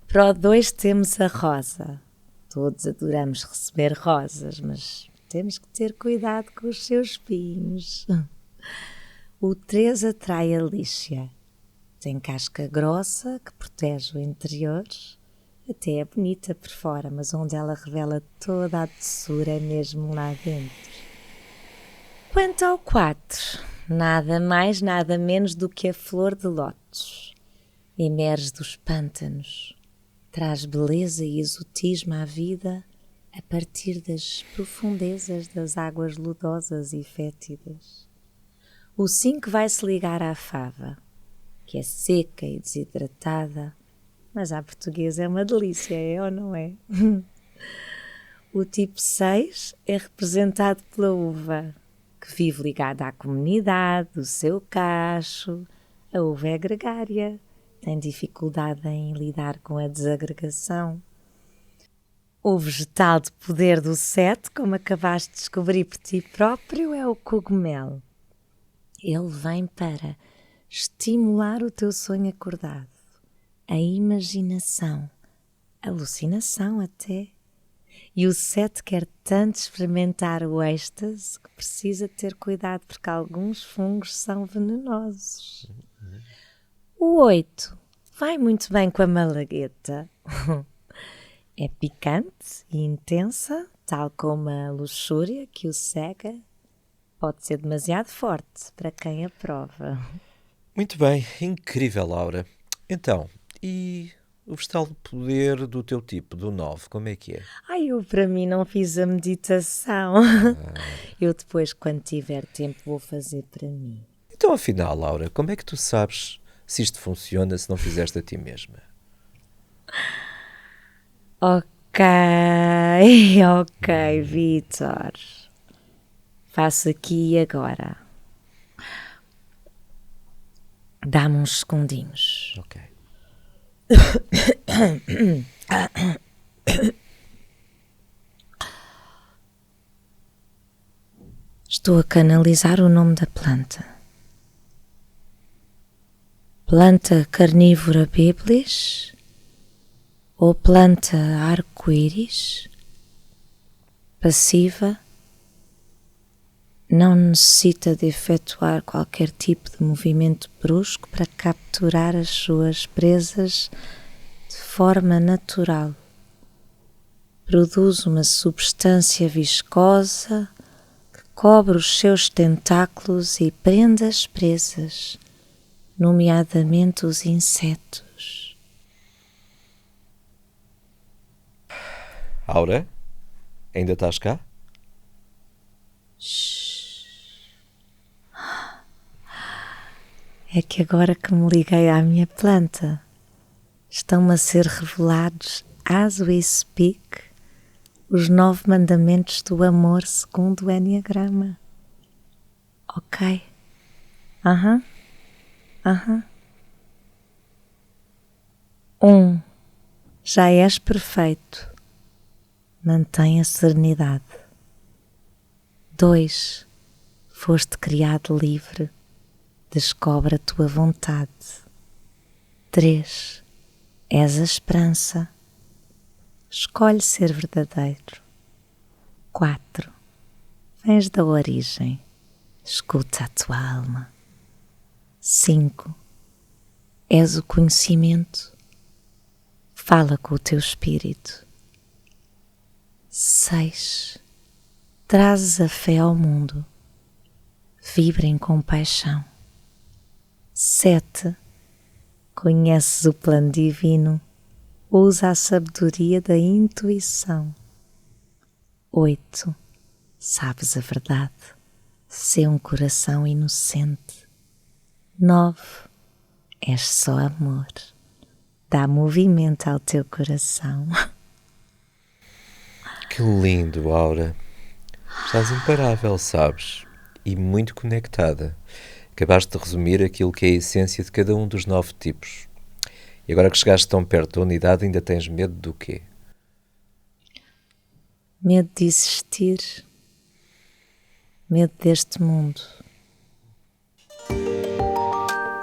[SPEAKER 3] Para o 2 temos a rosa. Todos adoramos receber rosas, mas temos que ter cuidado com os seus espinhos. O 3 atrai a líxia. Tem casca grossa que protege o interior. Até é bonita por fora, mas onde ela revela toda a doçura é mesmo lá dentro. Quanto ao 4, nada mais, nada menos do que a flor de lótus. Emerge dos pântanos, traz beleza e exotismo à vida a partir das profundezas das águas lodosas e fétidas. O 5 vai se ligar à fava, que é seca e desidratada, mas à portuguesa é uma delícia, é ou não é? O tipo 6 é representado pela uva, que vive ligada à comunidade, o seu cacho. A uva é gregária, tem dificuldade em lidar com a desagregação. O vegetal de poder do 7, como acabaste de descobrir por ti próprio, é o cogumelo. Ele vem para estimular o teu sonho acordado, a imaginação, alucinação até. E o 7 quer tanto experimentar o êxtase que precisa ter cuidado porque alguns fungos são venenosos. O 8 vai muito bem com a malagueta. É picante e intensa, tal como a luxúria que o cega. Pode ser demasiado forte para quem a prova.
[SPEAKER 4] Muito bem, incrível, Laura. Então, e o vegetal de poder do teu tipo, do 9, como é que é?
[SPEAKER 3] Ai, eu para mim não fiz a meditação. Eu depois, quando tiver tempo, vou fazer para mim.
[SPEAKER 4] Então, afinal, Laura, como é que tu sabes se isto funciona se não fizeste a ti mesma?
[SPEAKER 3] Ok, Vítor. Faço aqui e agora. Dá-me uns segundinhos.
[SPEAKER 4] Ok.
[SPEAKER 3] Estou a canalizar o nome da planta. Planta carnívora bíblis ou planta arco-íris, passiva, não necessita de efetuar qualquer tipo de movimento brusco para capturar as suas presas de forma natural. Produz uma substância viscosa que cobre os seus tentáculos e prende as presas, nomeadamente os insetos.
[SPEAKER 4] Aura, ainda estás cá?
[SPEAKER 3] É que agora que me liguei à minha planta, estão-me a ser revelados, as we speak, os 9 mandamentos do amor segundo o Enneagrama. Ok? Aham. 1. Já és perfeito. Mantém a serenidade. 2. Foste criado livre. Descobre a tua vontade. 3. És a esperança. Escolhe ser verdadeiro. 4. Vens da origem. Escuta a tua alma. 5. És o conhecimento. Fala com o teu espírito. 6. Trazes a fé ao mundo. Vibra em compaixão. 7. Conheces o plano divino. Usa a sabedoria da intuição. 8. Sabes a verdade. Sê um coração inocente. 9. És só amor. Dá movimento ao teu coração.
[SPEAKER 4] Que lindo, Aura. Estás imparável, sabes? E muito conectada. Acabaste de resumir aquilo que é a essência de cada um dos 9 tipos. E agora que chegaste tão perto da unidade, ainda tens medo do quê?
[SPEAKER 3] Medo de existir. Medo deste mundo.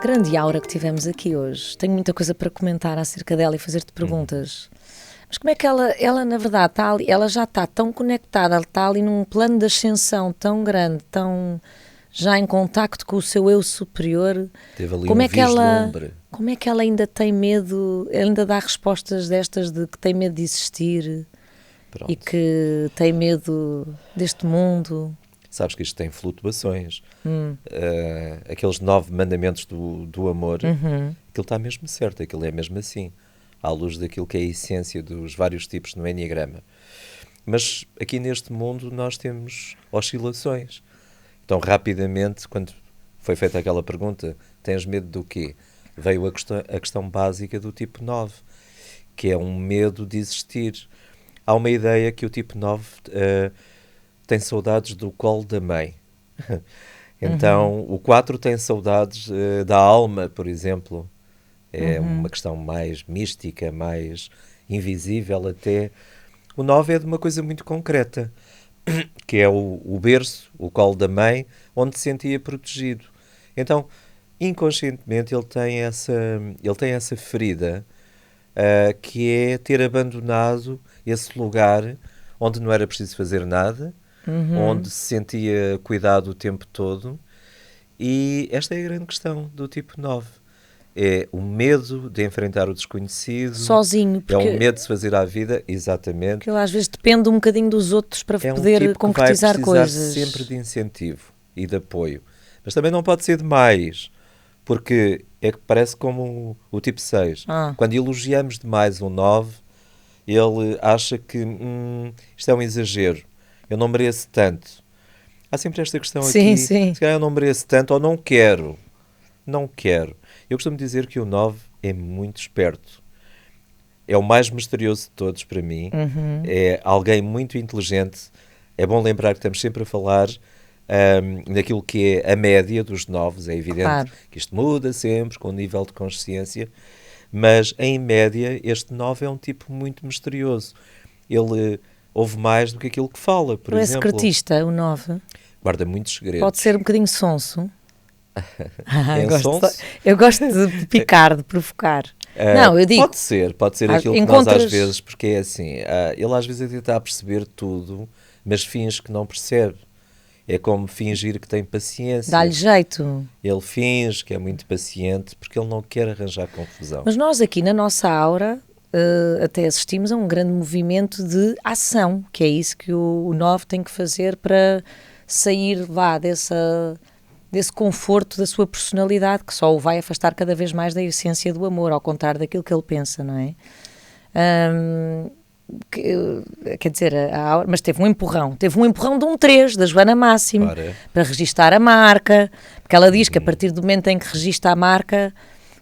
[SPEAKER 2] grande aura que tivemos aqui hoje. Tenho muita coisa para comentar acerca dela e fazer-te perguntas. Mas como é que ela na verdade, está ali, ela já está tão conectada, ela está ali num plano de ascensão tão grande, tão já em contacto com o seu eu superior.
[SPEAKER 4] Teve ali
[SPEAKER 2] Como
[SPEAKER 4] um
[SPEAKER 2] é que ela,
[SPEAKER 4] vislumbre.
[SPEAKER 2] como é que ela ainda tem medo, ainda dá respostas destas de que tem medo de existir
[SPEAKER 4] Pronto.
[SPEAKER 2] e que tem medo deste mundo?
[SPEAKER 4] Sabes que isto tem flutuações. Aqueles 9 mandamentos do amor, aquilo está mesmo certo, aquilo é mesmo assim, à luz daquilo que é a essência dos vários tipos no Enneagrama. Mas aqui neste mundo nós temos oscilações. Então, rapidamente, quando foi feita aquela pergunta, tens medo do quê? Veio a questão básica do tipo 9, que é um medo de existir. Há uma ideia que o tipo 9 tem saudades do colo da mãe. Então, o 4 tem saudades da alma, por exemplo. É uma questão mais mística, mais invisível até. O 9 é de uma coisa muito concreta, que é o berço, o colo da mãe, onde se sentia protegido. Então, inconscientemente, ele tem essa ferida, que é ter abandonado esse lugar onde não era preciso fazer nada, onde se sentia cuidado o tempo todo. E esta é a grande questão do tipo 9. É o medo de enfrentar o desconhecido.
[SPEAKER 2] Sozinho.
[SPEAKER 4] É o medo de se fazer à vida, exatamente.
[SPEAKER 2] Porque ele às vezes depende um bocadinho dos outros para
[SPEAKER 4] É um
[SPEAKER 2] poder
[SPEAKER 4] tipo
[SPEAKER 2] concretizar
[SPEAKER 4] que vai precisar
[SPEAKER 2] coisas.
[SPEAKER 4] sempre de incentivo e de apoio. Mas também não pode ser demais, porque é que parece como o tipo 6. Quando elogiamos demais um 9, ele acha que isto é um exagero, eu não mereço tanto. Há sempre esta questão aqui, se calhar eu não mereço tanto ou não quero. Não quero. Eu costumo dizer que o 9 é muito esperto. É o mais misterioso de todos para mim. É alguém muito inteligente. É bom lembrar que estamos sempre a falar daquilo que é a média dos 9. É evidente que isto muda sempre com o nível de consciência. Mas, em média, este 9 é um tipo muito misterioso. Ele ouve mais do que aquilo que fala, por exemplo.
[SPEAKER 2] É secretista, o 9.
[SPEAKER 4] Guarda muitos segredos.
[SPEAKER 2] Pode ser um bocadinho sonso.
[SPEAKER 4] Sonso?
[SPEAKER 2] Eu gosto de picar, de provocar. Não, eu digo.
[SPEAKER 4] Pode ser aquilo que nós às vezes, porque é assim, ele às vezes até está a perceber tudo, mas finge que não percebe. É como fingir que tem paciência.
[SPEAKER 2] Dá-lhe jeito.
[SPEAKER 4] Ele finge que é muito paciente porque ele não quer arranjar confusão.
[SPEAKER 2] Mas nós aqui na nossa aura até assistimos a um grande movimento de ação, que é isso que o 9 tem que fazer para sair desse conforto da sua personalidade, que só o vai afastar cada vez mais da essência do amor, ao contrário daquilo que ele pensa, não é? Quer dizer, mas teve um empurrão de um 3, da Joana Máximo, para registar a marca, porque ela diz que a partir do momento em que registra a marca,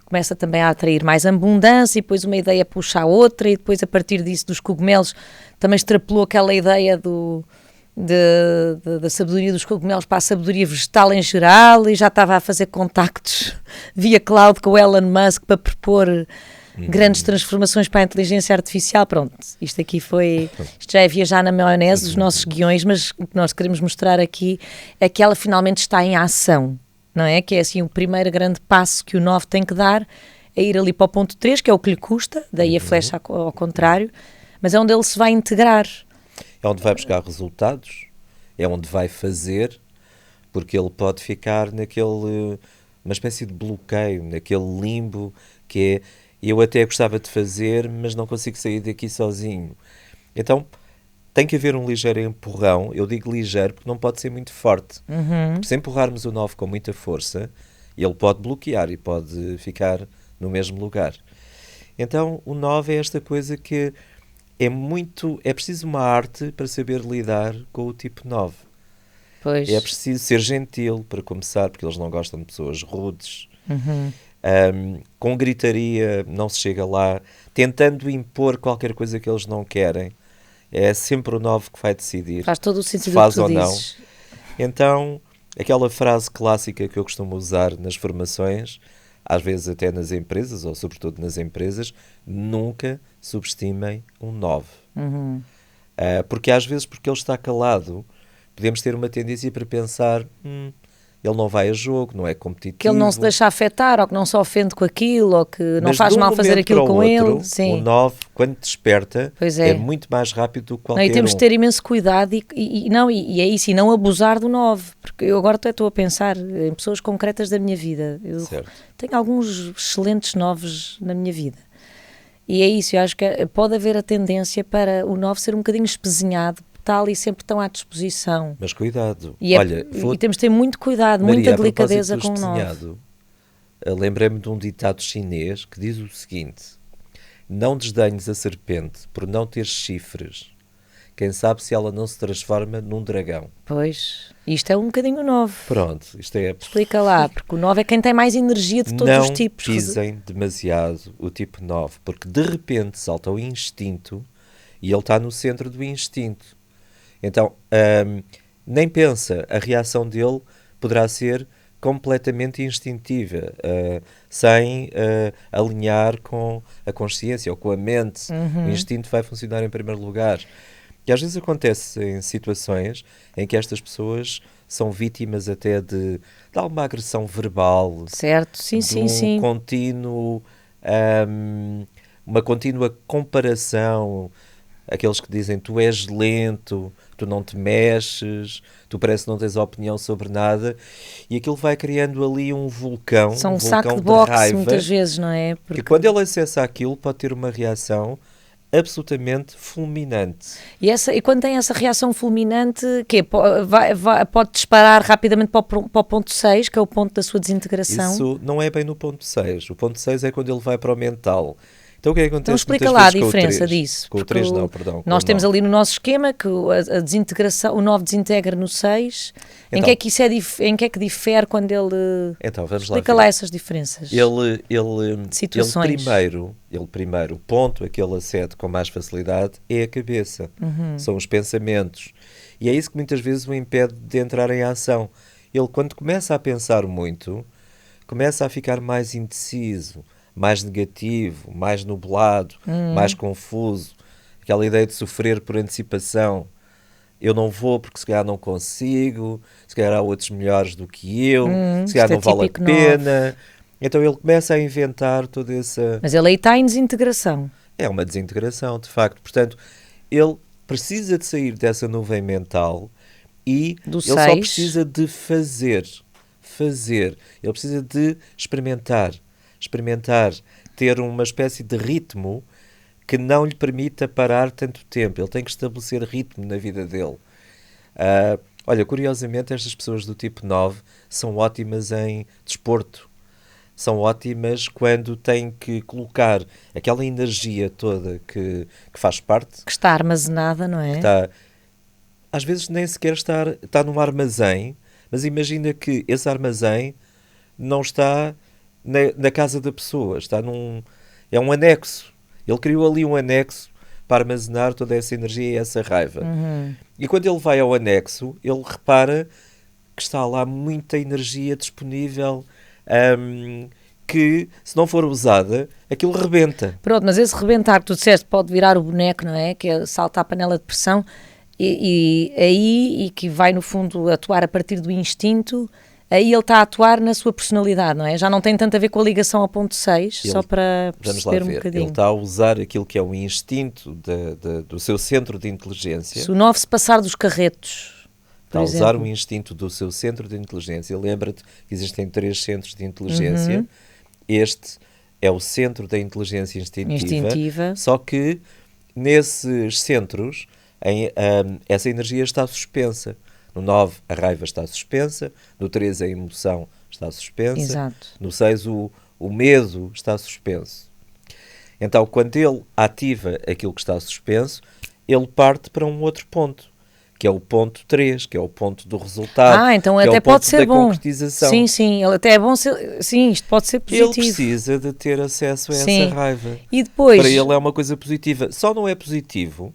[SPEAKER 2] começa também a atrair mais abundância, e depois uma ideia puxa a outra, e depois a partir disso dos cogumelos também extrapolou aquela ideia da sabedoria dos cogumelos para a sabedoria vegetal em geral, e já estava a fazer contactos via cloud com o Elon Musk para propor grandes transformações para a inteligência artificial. Pronto, isto já é viajar na maionese dos nossos guiões, mas o que nós queremos mostrar aqui é que ela finalmente está em ação, não é? Que é assim o primeiro grande passo que o 9 tem que dar, é ir ali para o ponto 3, que é o que lhe custa, daí a flecha ao contrário, mas é onde ele se vai integrar.
[SPEAKER 4] É onde vai buscar resultados, é onde vai fazer, porque ele pode ficar uma espécie de bloqueio, naquele limbo que é, eu até gostava de fazer, mas não consigo sair daqui sozinho. Então, tem que haver um ligeiro empurrão. Eu digo ligeiro porque não pode ser muito forte. Porque se empurrarmos o 9 com muita força, ele pode bloquear e pode ficar no mesmo lugar. Então, o 9 é esta coisa que é preciso uma arte para saber lidar com o tipo 9.
[SPEAKER 2] Pois.
[SPEAKER 4] É preciso ser gentil para começar, porque eles não gostam de pessoas rudes. Com gritaria não se chega lá, tentando impor qualquer coisa que eles não querem. É sempre o 9 que vai decidir.
[SPEAKER 2] Faz todo o sentido
[SPEAKER 4] se faz
[SPEAKER 2] que tu
[SPEAKER 4] ou não.
[SPEAKER 2] dizes.
[SPEAKER 4] Então, aquela frase clássica que eu costumo usar nas formações, às vezes até nas empresas, ou sobretudo nas empresas, nunca subestimem um 9. Porque às vezes, porque ele está calado, podemos ter uma tendência para pensar, ele não vai a jogo, não é competitivo.
[SPEAKER 2] Que ele não se deixa afetar, ou que não se ofende com aquilo, ou que não
[SPEAKER 4] Mas
[SPEAKER 2] faz
[SPEAKER 4] de um
[SPEAKER 2] mal fazer
[SPEAKER 4] momento
[SPEAKER 2] aquilo
[SPEAKER 4] para o
[SPEAKER 2] com
[SPEAKER 4] outro,
[SPEAKER 2] ele. Sim.
[SPEAKER 4] O 9, quando desperta,
[SPEAKER 2] Pois é.
[SPEAKER 4] muito mais rápido do que
[SPEAKER 2] Não,
[SPEAKER 4] qualquer
[SPEAKER 2] e temos
[SPEAKER 4] um.
[SPEAKER 2] de ter imenso cuidado e é isso, e não abusar do 9, porque eu agora até estou a pensar em pessoas concretas da minha vida. Eu
[SPEAKER 4] Certo.
[SPEAKER 2] tenho alguns excelentes 9s na minha vida. E é isso, eu acho que pode haver a tendência para o 9 ser um bocadinho espezinhado, tal e sempre tão à disposição.
[SPEAKER 4] Mas cuidado,
[SPEAKER 2] E,
[SPEAKER 4] olha,
[SPEAKER 2] e temos de ter muito cuidado,
[SPEAKER 4] Maria,
[SPEAKER 2] muita
[SPEAKER 4] a propósito
[SPEAKER 2] delicadeza
[SPEAKER 4] do
[SPEAKER 2] com o 9.
[SPEAKER 4] espezinhado, lembrei-me de um ditado chinês que diz o seguinte: não desdenhes a serpente por não ter chifres. Quem sabe se ela não se transforma num dragão.
[SPEAKER 2] Pois, isto é um bocadinho o 9.
[SPEAKER 4] Pronto, isto é...
[SPEAKER 2] Explica lá, porque o 9 é quem tem mais energia de todos
[SPEAKER 4] Não
[SPEAKER 2] os tipos.
[SPEAKER 4] pisem demasiado o tipo 9, porque de repente salta o instinto e ele está no centro do instinto. Então, nem pensa, a reação dele poderá ser completamente instintiva, sem alinhar com a consciência ou com a mente. O instinto vai funcionar em primeiro lugar. E às vezes acontece em situações em que estas pessoas são vítimas até de alguma agressão verbal,
[SPEAKER 2] Certo, sim,
[SPEAKER 4] de
[SPEAKER 2] sim,
[SPEAKER 4] um
[SPEAKER 2] sim.
[SPEAKER 4] contínuo, uma contínua comparação. Aqueles que dizem tu és lento, tu não te mexes, tu parece que não tens opinião sobre nada, e aquilo vai criando ali um vulcão,
[SPEAKER 2] São um
[SPEAKER 4] vulcão
[SPEAKER 2] saco de boxe
[SPEAKER 4] raiva,
[SPEAKER 2] muitas vezes, não é?
[SPEAKER 4] que quando ele acessa aquilo pode ter uma reação absolutamente fulminante.
[SPEAKER 2] E quando tem essa reação fulminante, pode disparar rapidamente para o ponto 6, que é o ponto da sua desintegração?
[SPEAKER 4] Isso não é bem no ponto 6. O ponto 6 é quando ele vai para o mental. Então o que é que acontece?
[SPEAKER 2] Então explica
[SPEAKER 4] muitas
[SPEAKER 2] lá a
[SPEAKER 4] vezes com o
[SPEAKER 2] diferença
[SPEAKER 4] 3?
[SPEAKER 2] disso.
[SPEAKER 4] Com o 3 não, perdão.
[SPEAKER 2] Nós
[SPEAKER 4] com o
[SPEAKER 2] temos
[SPEAKER 4] 9.
[SPEAKER 2] ali no nosso esquema que a desintegração, o 9 desintegra no 6. Em
[SPEAKER 4] Então.
[SPEAKER 2] que é que isso em que é que difere quando ele...
[SPEAKER 4] Então, vamos lá
[SPEAKER 2] Explica
[SPEAKER 4] ver.
[SPEAKER 2] lá essas diferenças. Situações.
[SPEAKER 4] Ele primeiro, o ponto a que ele acede com mais facilidade é a cabeça. São os pensamentos. E é isso que muitas vezes o impede de entrar em ação. Ele, quando começa a pensar muito, começa a ficar mais indeciso, mais negativo, mais nublado, mais confuso. Aquela ideia de sofrer por antecipação. Eu não vou porque se calhar não consigo, se calhar há outros melhores do que eu, se calhar
[SPEAKER 2] isto é
[SPEAKER 4] não vale a
[SPEAKER 2] típico
[SPEAKER 4] pena. Então ele começa a inventar toda essa...
[SPEAKER 2] Mas ele aí está em desintegração.
[SPEAKER 4] É uma desintegração, de facto. Portanto, ele precisa de sair dessa nuvem mental e
[SPEAKER 2] Do
[SPEAKER 4] ele só
[SPEAKER 2] 6.
[SPEAKER 4] precisa de fazer. Ele precisa de experimentar, ter uma espécie de ritmo que não lhe permita parar tanto tempo. Ele tem que estabelecer ritmo na vida dele. Olha, curiosamente, estas pessoas do tipo 9 são ótimas em desporto. São ótimas quando têm que colocar aquela energia toda que faz parte.
[SPEAKER 2] Que está armazenada, não é?
[SPEAKER 4] Às vezes nem sequer está num armazém, mas imagina que esse armazém não está na casa da pessoa, é um anexo. Ele criou ali um anexo para armazenar toda essa energia e essa raiva. E quando ele vai ao anexo, ele repara que está lá muita energia disponível, que se não for usada, aquilo rebenta.
[SPEAKER 2] Pronto, mas esse rebentar que tu disseste pode virar o boneco, não é? Que é saltar a panela de pressão e que vai no fundo atuar a partir do instinto. Aí ele está a atuar na sua personalidade, não é? Já não tem tanto a ver com a ligação ao ponto 6, só para perceber um bocadinho.
[SPEAKER 4] Ele está a usar aquilo que é o instinto do seu centro de inteligência.
[SPEAKER 2] Se o 9 se passar dos carretos,
[SPEAKER 4] está a usar o instinto do seu centro de inteligência. Lembra-te que existem 3 centros de inteligência. Este é o centro da inteligência instintiva. Só que nesses centros essa energia está suspensa. No 9 a raiva está suspensa, no 3 a emoção está suspensa,
[SPEAKER 2] Exato.
[SPEAKER 4] No 6 o medo está suspenso. Então quando ele ativa aquilo que está suspenso, ele parte para um outro ponto, que é o ponto 3, que é o ponto do resultado.
[SPEAKER 2] Então
[SPEAKER 4] que
[SPEAKER 2] até
[SPEAKER 4] é o
[SPEAKER 2] pode
[SPEAKER 4] ponto
[SPEAKER 2] ser
[SPEAKER 4] da
[SPEAKER 2] bom.
[SPEAKER 4] concretização.
[SPEAKER 2] Sim, ele até é bom sim, isto pode ser positivo.
[SPEAKER 4] Ele precisa de ter acesso a
[SPEAKER 2] Sim.
[SPEAKER 4] essa raiva.
[SPEAKER 2] E depois...
[SPEAKER 4] Para ele é uma coisa positiva. Só não é positivo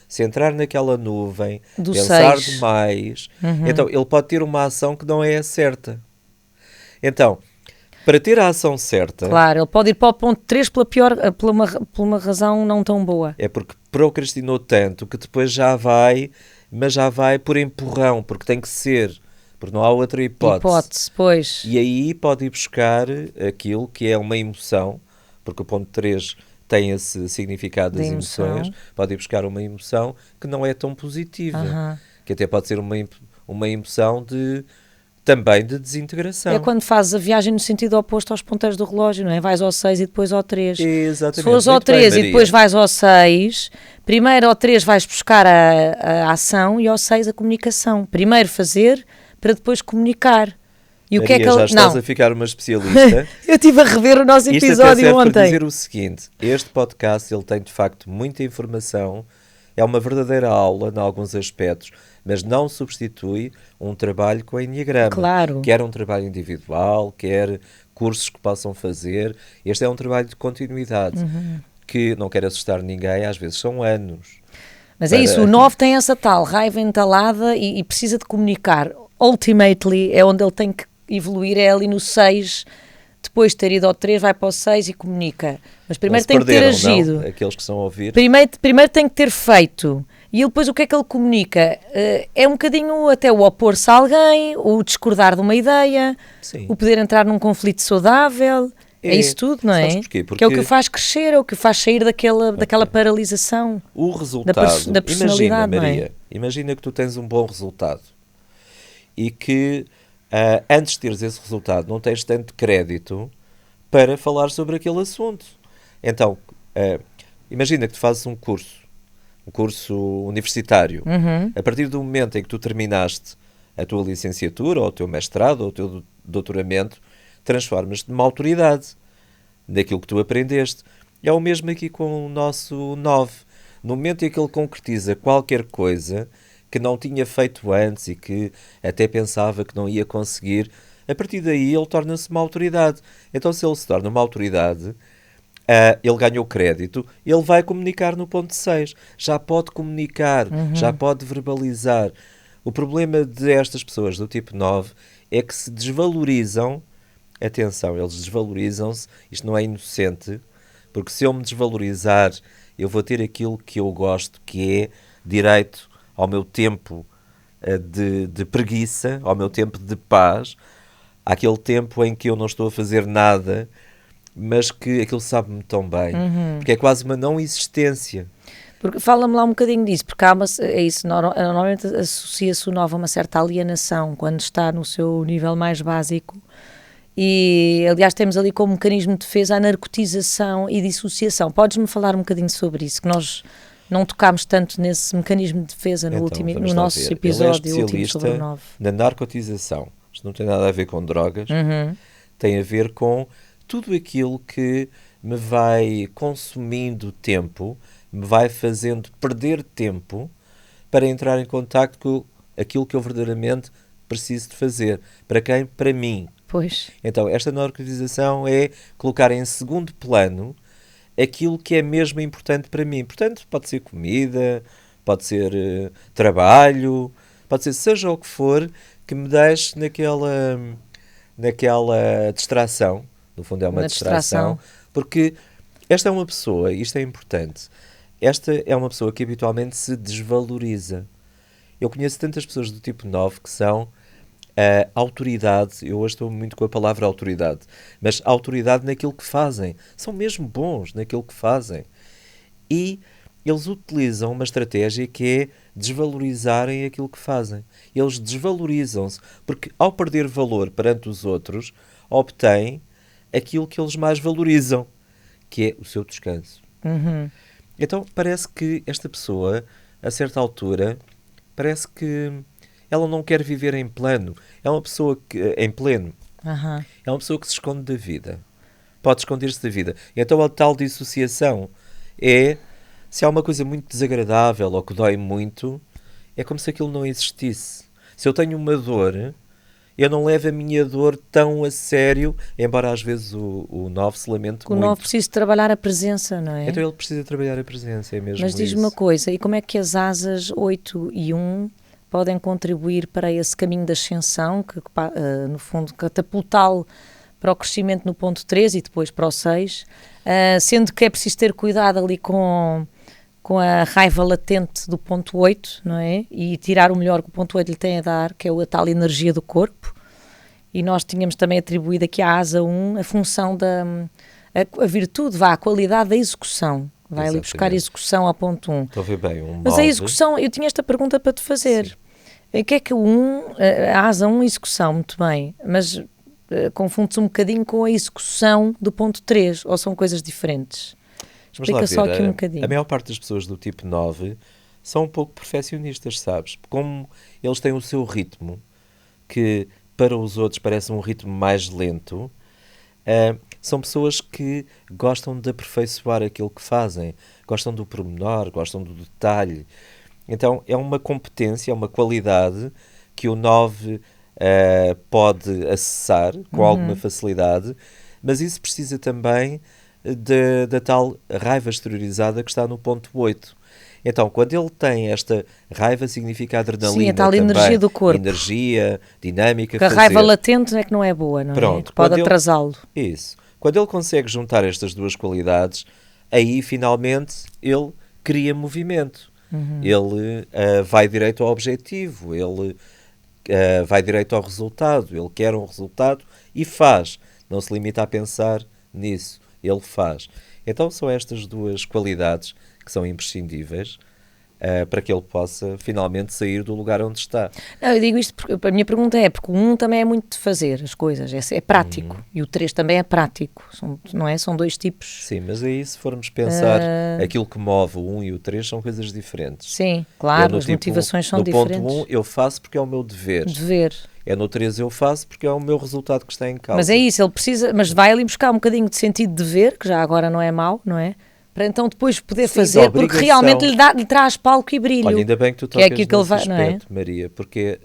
[SPEAKER 4] se entrar naquela nuvem,
[SPEAKER 2] do
[SPEAKER 4] pensar
[SPEAKER 2] 6.
[SPEAKER 4] demais. Então, ele pode ter uma ação que não é a certa. Então, para ter a ação certa...
[SPEAKER 2] Claro, ele pode ir para o ponto 3 por uma razão não tão boa.
[SPEAKER 4] É porque procrastinou tanto que depois já vai, mas já vai por empurrão, porque tem que ser. porque não há outra hipótese.
[SPEAKER 2] Pois.
[SPEAKER 4] E aí pode ir buscar aquilo que é uma emoção, porque o ponto 3 tem esse significado das
[SPEAKER 2] Da emoção.
[SPEAKER 4] emoções, pode ir buscar uma emoção que não é tão positiva, que até pode ser uma emoção também de desintegração.
[SPEAKER 2] É quando fazes a viagem no sentido oposto aos ponteiros do relógio, não é? Vais ao 6 e depois ao 3.
[SPEAKER 4] Exatamente.
[SPEAKER 2] Se fores ao
[SPEAKER 4] Muito bem,
[SPEAKER 2] 3 e
[SPEAKER 4] Maria.
[SPEAKER 2] depois vais ao 6, primeiro ao 3 vais buscar a ação e ao 6 a comunicação. Primeiro fazer para depois comunicar. E o que é que
[SPEAKER 4] Maria, já
[SPEAKER 2] ele...
[SPEAKER 4] estás
[SPEAKER 2] Não,
[SPEAKER 4] a ficar uma especialista.
[SPEAKER 2] eu estive a rever o nosso
[SPEAKER 4] Isto até
[SPEAKER 2] episódio
[SPEAKER 4] serve para
[SPEAKER 2] ontem.
[SPEAKER 4] dizer o seguinte: este podcast ele tem de facto muita informação, é uma verdadeira aula em alguns aspectos, mas não substitui um trabalho com a Enneagrama.
[SPEAKER 2] Claro.
[SPEAKER 4] Quer um trabalho individual, quer cursos que possam fazer. Este é um trabalho de continuidade, que não quer assustar ninguém, às vezes são anos.
[SPEAKER 2] Mas é isso, o 9 tem essa tal raiva entalada e precisa de comunicar. Ultimately é onde ele tem que evoluir, é ali no 6, depois de ter ido ao 3 vai para o 6 e comunica. Mas primeiro tem que ter agido.
[SPEAKER 4] Não? Aqueles que estão a ouvir.
[SPEAKER 2] Primeiro tem que ter feito. E ele depois o que é que ele comunica? É um bocadinho até o opor-se a alguém, o discordar de uma ideia,
[SPEAKER 4] Sim.
[SPEAKER 2] o poder entrar num conflito saudável. É isso tudo, não é?
[SPEAKER 4] Sabes porquê?
[SPEAKER 2] Que é o que o faz crescer, é o que o faz sair daquela paralisação.
[SPEAKER 4] O resultado,
[SPEAKER 2] da personalidade,
[SPEAKER 4] imagina,
[SPEAKER 2] não é?
[SPEAKER 4] Maria, imagina que tu tens um bom resultado e que antes de teres esse resultado não tens tanto crédito para falar sobre aquele assunto. Então, imagina que tu fazes um curso universitário. A partir do momento em que tu terminaste a tua licenciatura, ou o teu mestrado, ou o teu doutoramento, transformas-te numa autoridade daquilo que tu aprendeste. É o mesmo aqui com o nosso 9. No momento em que ele concretiza qualquer coisa que não tinha feito antes e que até pensava que não ia conseguir, a partir daí ele torna-se uma autoridade. Então, se ele se torna uma autoridade, ele ganhou crédito, ele vai comunicar no ponto 6. Já pode comunicar, já pode verbalizar. O problema destas pessoas do tipo 9 é que se desvalorizam. Atenção, eles desvalorizam-se, isto não é inocente, porque se eu me desvalorizar, eu vou ter aquilo que eu gosto, que é direito ao meu tempo de preguiça, ao meu tempo de paz, àquele tempo em que eu não estou a fazer nada, mas que aquilo sabe-me tão bem, porque é quase uma não existência.
[SPEAKER 2] Porque fala-me lá um bocadinho disso, porque é isso, normalmente associa-se o 9 a uma certa alienação, quando está no seu nível mais básico. E, aliás, temos ali como mecanismo de defesa a narcotização e dissociação. Podes-me falar um bocadinho sobre isso, que nós não tocámos tanto nesse mecanismo de defesa no nosso episódio último sobre o 9.
[SPEAKER 4] Na narcotização. Isto não tem nada a ver com drogas, tem a ver com tudo aquilo que me vai consumindo tempo, me vai fazendo perder tempo para entrar em contacto com aquilo que eu verdadeiramente preciso de fazer. Para quem? Para mim.
[SPEAKER 2] Pois.
[SPEAKER 4] Então, esta narcotização é colocar em segundo plano aquilo que é mesmo importante para mim. Portanto, pode ser comida, pode ser trabalho, pode ser seja o que for que me deixe naquela distração. No fundo é uma distração. Porque esta é uma pessoa, isto é importante, esta é uma pessoa que habitualmente se desvaloriza. Eu conheço tantas pessoas do tipo 9 que são autoridade, eu hoje estou muito com a palavra autoridade, mas autoridade naquilo que fazem. São mesmo bons naquilo que fazem. E eles utilizam uma estratégia que é desvalorizarem aquilo que fazem. Eles desvalorizam-se, porque ao perder valor perante os outros, obtêm aquilo que eles mais valorizam, que é o seu descanso. Então parece que esta pessoa, a certa altura, parece que ela não quer viver em pleno. É uma pessoa que, em pleno. É uma pessoa que se esconde da vida. Pode esconder-se da vida. Então a tal dissociação é, se há uma coisa muito desagradável ou que dói muito, é como se aquilo não existisse. Se eu tenho uma dor, eu não levo a minha dor tão a sério, embora às vezes o 9 se lamente muito.
[SPEAKER 2] O 9 precisa trabalhar a presença, não é?
[SPEAKER 4] Então ele precisa trabalhar a presença, é mesmo.
[SPEAKER 2] Mas diz-me uma coisa, e como é que as asas 8 e 1 podem contribuir para esse caminho de ascensão, que no fundo catapultá-lo para o crescimento no ponto 3 e depois para o 6, sendo que é preciso ter cuidado ali com com a raiva latente do ponto 8, não é? E tirar o melhor que o ponto 8 lhe tem a dar, que é a tal energia do corpo. E nós tínhamos também atribuído aqui à asa 1 a função a virtude, a qualidade da execução. Vai ali buscar a execução ao ponto 1.
[SPEAKER 4] Estou a ver bem.
[SPEAKER 2] Mas a execução, eu tinha esta pergunta para te fazer. Sim. O que é que a asa 1, execução, muito bem, mas confunde-se um bocadinho com a execução do ponto 3, ou são coisas diferentes? Explica só aqui um bocadinho.
[SPEAKER 4] A maior parte das pessoas do tipo 9 são um pouco perfeccionistas, sabes? Como eles têm o seu ritmo, que para os outros parece um ritmo mais lento, são pessoas que gostam de aperfeiçoar aquilo que fazem, gostam do pormenor, gostam do detalhe. Então é uma competência, é uma qualidade que o 9 pode acessar com alguma facilidade, mas isso precisa também da tal raiva exteriorizada que está no ponto 8. Então, quando ele tem esta raiva, significa adrenalina.
[SPEAKER 2] Sim, a tal
[SPEAKER 4] também,
[SPEAKER 2] energia do corpo.
[SPEAKER 4] Energia, dinâmica.
[SPEAKER 2] Porque a raiva latente é que não é boa, não
[SPEAKER 4] Pronto,
[SPEAKER 2] é? Pode atrasá-lo.
[SPEAKER 4] Isso. Quando ele consegue juntar estas duas qualidades, aí finalmente ele cria movimento. Ele vai direito ao objetivo, ele vai direito ao resultado, ele quer um resultado e faz. Não se limita a pensar nisso, ele faz. Então são estas duas qualidades que são imprescindíveis para que ele possa finalmente sair do lugar onde está.
[SPEAKER 2] Não, eu digo isto porque a minha pergunta é porque o 1 também é muito de fazer as coisas, é prático, e o 3 também é prático, não é? São dois tipos.
[SPEAKER 4] Sim, mas aí se formos pensar, aquilo que move o 1 e o 3 são coisas diferentes.
[SPEAKER 2] Sim, claro, as motivações são diferentes.
[SPEAKER 4] No ponto 1 eu faço porque é o meu dever. É no 3 eu faço porque é o meu resultado que está em causa.
[SPEAKER 2] Mas é isso, ele precisa, mas vai ali buscar um bocadinho de sentido de dever, que já agora não é mau, não é? Para então depois poder fazer, porque realmente lhe traz palco e brilho.
[SPEAKER 4] Olha, ainda bem que tu tocas
[SPEAKER 2] nesse aspecto,
[SPEAKER 4] não é? Maria, porque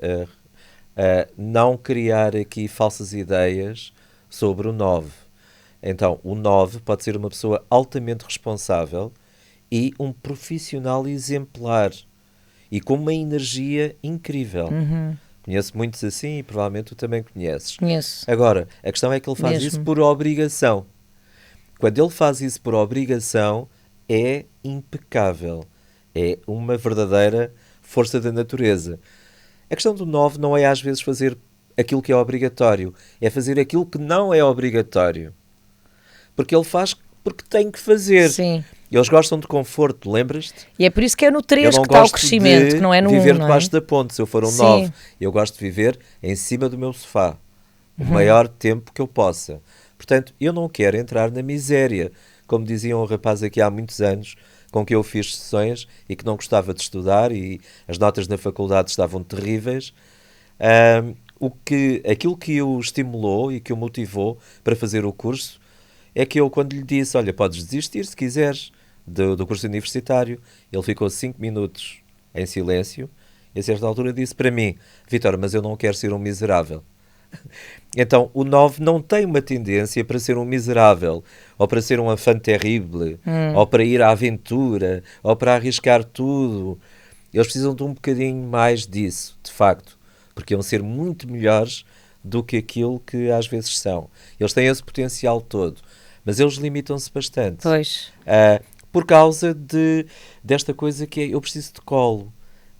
[SPEAKER 4] não criar aqui falsas ideias sobre o 9. Então, o 9 pode ser uma pessoa altamente responsável e um profissional exemplar e com uma energia incrível. Conheço muitos assim e provavelmente tu também conheces.
[SPEAKER 2] Conheço.
[SPEAKER 4] Agora, a questão é que ele faz isso por obrigação. Quando ele faz isso por obrigação, é impecável. É uma verdadeira força da natureza. A questão do 9 não é às vezes fazer aquilo que é obrigatório, é fazer aquilo que não é obrigatório. Porque ele faz porque tem que fazer.
[SPEAKER 2] Sim.
[SPEAKER 4] Eles gostam de conforto, lembras-te?
[SPEAKER 2] E é por isso que é no 3 que está o crescimento, que não é no 1,
[SPEAKER 4] viver
[SPEAKER 2] não é?
[SPEAKER 4] debaixo da ponte, se eu for um 9. Eu gosto de viver em cima do meu sofá. O maior tempo que eu possa. Portanto, eu não quero entrar na miséria. Como dizia um rapaz aqui há muitos anos, com que eu fiz sessões e que não gostava de estudar e as notas na faculdade estavam terríveis. Aquilo que o estimulou e que o motivou para fazer o curso é que eu, quando lhe disse, olha, podes desistir se quiseres do curso universitário, ele ficou 5 minutos em silêncio e a certa altura disse para mim, Vítor, mas eu não quero ser um miserável. Então, o 9 não tem uma tendência para ser um miserável, ou para ser um enfant terrible, ou para ir à aventura, ou para arriscar tudo. Eles precisam de um bocadinho mais disso, de facto, porque iam ser muito melhores do que aquilo que às vezes são. Eles têm esse potencial todo, mas eles limitam-se bastante.
[SPEAKER 2] Pois.
[SPEAKER 4] Por causa desta coisa que é, eu preciso de colo.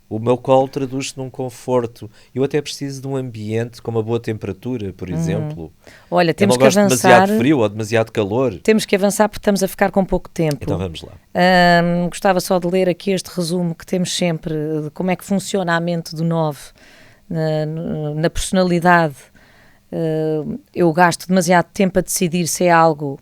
[SPEAKER 4] O meu colo traduz-se num conforto. Eu até preciso de um ambiente com uma boa temperatura, por exemplo.
[SPEAKER 2] Olha, temos
[SPEAKER 4] eu não
[SPEAKER 2] que
[SPEAKER 4] gosto
[SPEAKER 2] avançar.
[SPEAKER 4] Demasiado frio ou demasiado calor.
[SPEAKER 2] Temos que avançar porque estamos a ficar com pouco tempo.
[SPEAKER 4] Então vamos lá.
[SPEAKER 2] Gostava só de ler aqui este resumo que temos sempre de como é que funciona a mente do 9 na personalidade. Eu gasto demasiado tempo a decidir se algo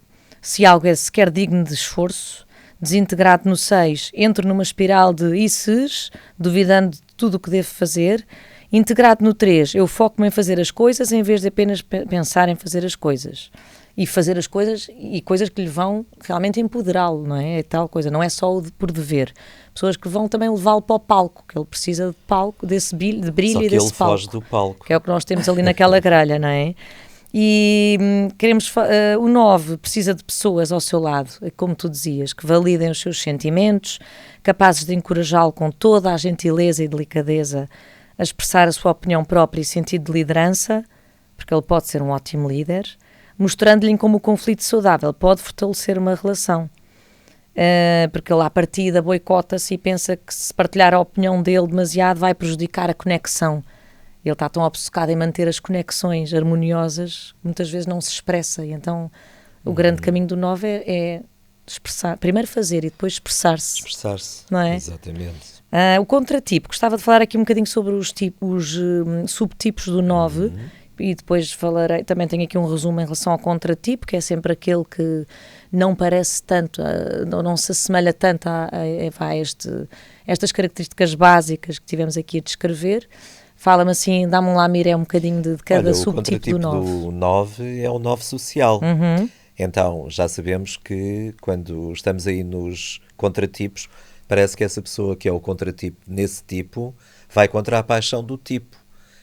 [SPEAKER 2] é sequer digno de esforço. Desintegrado no 6, entro numa espiral de e-ses, duvidando de tudo o que devo fazer. Integrado no 3, eu foco-me em fazer as coisas em vez de apenas pensar em fazer as coisas. E fazer as coisas e coisas que lhe vão realmente empoderá-lo, não é? É tal coisa, não é só por dever. Pessoas que vão também levá-lo para o palco, que ele precisa de palco, desse de brilho
[SPEAKER 4] só
[SPEAKER 2] e
[SPEAKER 4] que
[SPEAKER 2] desse
[SPEAKER 4] ele
[SPEAKER 2] palco.
[SPEAKER 4] foge do palco.
[SPEAKER 2] Que é o que nós temos ali naquela grelha, não é? E o 9 precisa de pessoas ao seu lado, como tu dizias, que validem os seus sentimentos, capazes de encorajá-lo com toda a gentileza e delicadeza a expressar a sua opinião própria e sentido de liderança, porque ele pode ser um ótimo líder, mostrando-lhe como o conflito saudável pode fortalecer uma relação. Porque ele à partida boicota-se e pensa que se partilhar a opinião dele demasiado vai prejudicar a conexão. Ele está tão obcecado em manter as conexões harmoniosas, muitas vezes não se expressa, e então o grande caminho do 9 é expressar, primeiro fazer e depois expressar-se.
[SPEAKER 4] Expressar-se,
[SPEAKER 2] não é?
[SPEAKER 4] Exatamente.
[SPEAKER 2] O contratipo, gostava de falar aqui um bocadinho sobre os subtipos do 9, e depois falarei, também tenho aqui um resumo em relação ao contratipo, que é sempre aquele que não parece tanto, não se assemelha tanto a estas características básicas que tivemos aqui a descrever. Fala-me assim, dá-me um lamiré um bocadinho de cada
[SPEAKER 4] Olha,
[SPEAKER 2] subtipo do 9.
[SPEAKER 4] O contratipo do 9 é o 9 social. Então, já sabemos que quando estamos aí nos contratipos, parece que essa pessoa que é o contratipo nesse tipo vai contra a paixão do tipo.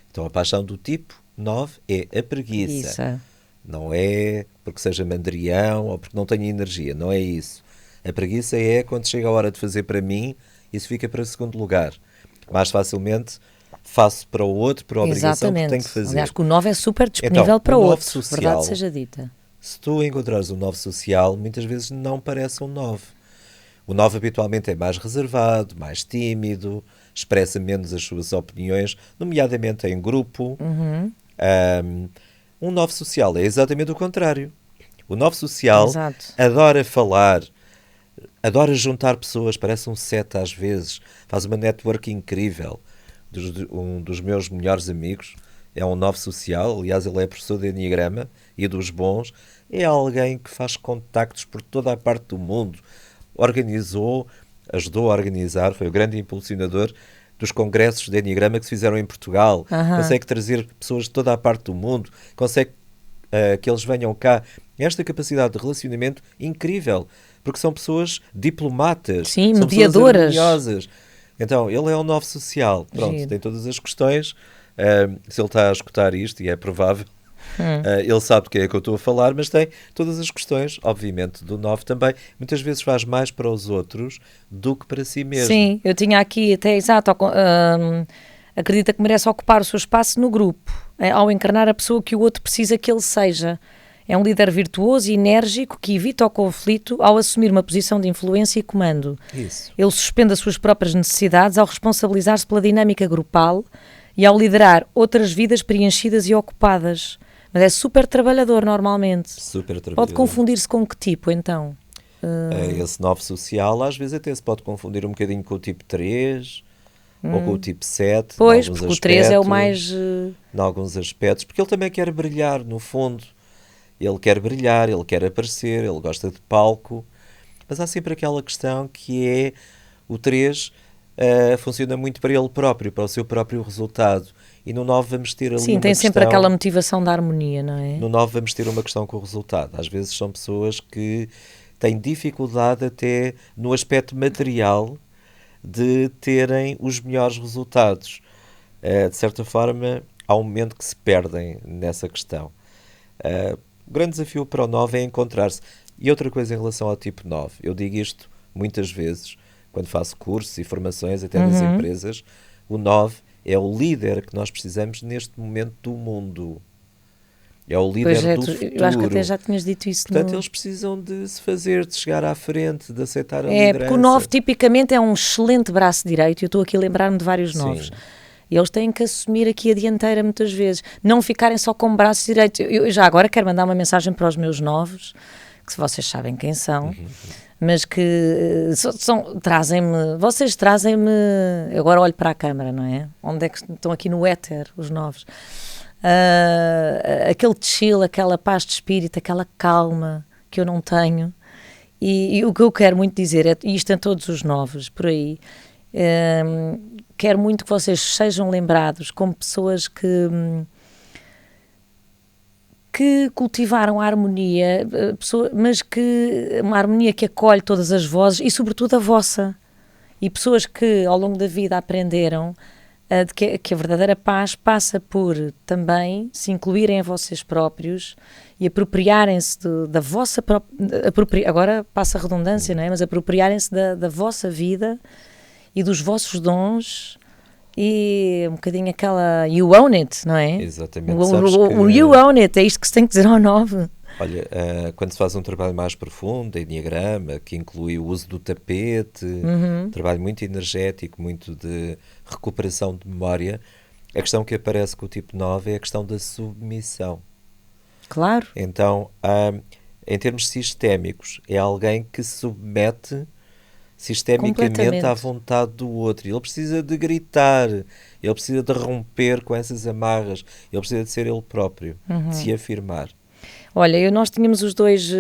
[SPEAKER 4] Então, a paixão do tipo 9 é a preguiça. Não é porque seja mandrião ou porque não tenha energia, não é isso. A preguiça é quando chega a hora de fazer para mim, isso fica para segundo lugar. Mais facilmente faço para o outro, por obrigação que tenho que fazer.
[SPEAKER 2] Aliás, que o 9 é super disponível
[SPEAKER 4] então,
[SPEAKER 2] para o outro,
[SPEAKER 4] social,
[SPEAKER 2] verdade seja dita.
[SPEAKER 4] Se tu encontrares um 9 social, muitas vezes não parece um 9. O 9 habitualmente é mais reservado, mais tímido, expressa menos as suas opiniões, nomeadamente em grupo. Um 9 social é exatamente o contrário. O 9 social adora falar, adora juntar pessoas, parece um 7 às vezes, faz uma network incrível. Um dos meus melhores amigos é um 9 social, aliás ele é professor de Enneagrama e dos bons, é alguém que faz contactos por toda a parte do mundo, ajudou a organizar, foi o grande impulsionador dos congressos de Enneagrama que se fizeram em Portugal, consegue trazer pessoas de toda a parte do mundo, consegue que eles venham cá. Esta capacidade de relacionamento incrível, porque são pessoas diplomatas,
[SPEAKER 2] sim,
[SPEAKER 4] são
[SPEAKER 2] mediadoras.
[SPEAKER 4] Pessoas harmoniosas. Então, ele é um 9 social, pronto, tem todas as questões, se ele está a escutar isto, e é provável, ele sabe do que é que eu estou a falar, mas tem todas as questões, obviamente, do 9 também. Muitas vezes faz mais para os outros do que para si mesmo.
[SPEAKER 2] Sim, eu tinha aqui até, exato, acredita que merece ocupar o seu espaço no grupo, ao encarnar a pessoa que o outro precisa que ele seja. É um líder virtuoso e enérgico que evita o conflito ao assumir uma posição de influência e comando.
[SPEAKER 4] Isso.
[SPEAKER 2] Ele suspende as suas próprias necessidades ao responsabilizar-se pela dinâmica grupal e ao liderar outras vidas preenchidas e ocupadas. Mas é super trabalhador normalmente.
[SPEAKER 4] Super trabalhador.
[SPEAKER 2] Pode confundir-se com que tipo, então?
[SPEAKER 4] Esse 9 social às vezes até se pode confundir um bocadinho com o tipo 3 ou com o tipo 7.
[SPEAKER 2] Pois, porque o 3 é o mais...
[SPEAKER 4] Em alguns aspectos, porque ele também quer brilhar, no fundo. Ele quer brilhar, ele quer aparecer, ele gosta de palco. Mas há sempre aquela questão que é o 3 funciona muito para ele próprio, para o seu próprio resultado. E no 9 vamos ter ali
[SPEAKER 2] Sim, tem sempre aquela motivação da harmonia, não é?
[SPEAKER 4] No 9 vamos ter uma questão com o resultado. Às vezes são pessoas que têm dificuldade até no aspecto material de terem os melhores resultados. De certa forma, há um momento que se perdem nessa questão. O grande desafio para o 9 é encontrar-se. E outra coisa em relação ao tipo 9, eu digo isto muitas vezes, quando faço cursos e formações até nas empresas, o 9 é o líder que nós precisamos neste momento do mundo. É o líder do futuro.
[SPEAKER 2] Eu acho que até já tinhas dito isso.
[SPEAKER 4] Portanto, eles precisam de se fazer, de chegar à frente, de aceitar a liderança.
[SPEAKER 2] Porque o 9 tipicamente é um excelente braço direito, e eu estou aqui a lembrar-me de vários 9. E eles têm que assumir aqui a dianteira muitas vezes, não ficarem só com o braço direito. Eu já agora quero mandar uma mensagem para os meus 9, que vocês sabem quem são, mas que vocês trazem-me, agora olho para a câmara, não é? Onde é que estão aqui no éter, os 9? Aquele chill, aquela paz de espírito, aquela calma que eu não tenho. E o que eu quero muito dizer, e isto em todos os 9 por aí, quero muito que vocês sejam lembrados como pessoas que cultivaram a harmonia, mas que uma harmonia que acolhe todas as vozes e sobretudo a vossa. E pessoas que ao longo da vida aprenderam que a verdadeira paz passa por também se incluírem a vocês próprios e apropriarem-se da vossa própria... Agora passa a redundância, não é? Mas apropriarem-se da vossa vida e dos vossos dons e um bocadinho aquela you own it, não é?
[SPEAKER 4] Exatamente.
[SPEAKER 2] You own it, é isto que se tem que dizer ao 9.
[SPEAKER 4] Olha, quando se faz um trabalho mais profundo, enneagrama, que inclui o uso do tapete, trabalho muito energético, muito de recuperação de memória, a questão que aparece com o tipo 9 é a questão da submissão.
[SPEAKER 2] Claro.
[SPEAKER 4] Então, em termos sistémicos, é alguém que se submete sistemicamente à vontade do outro. Ele precisa de gritar, ele precisa de romper com essas amarras, ele precisa de ser ele próprio, de se afirmar.
[SPEAKER 2] Olha, nós tínhamos os dois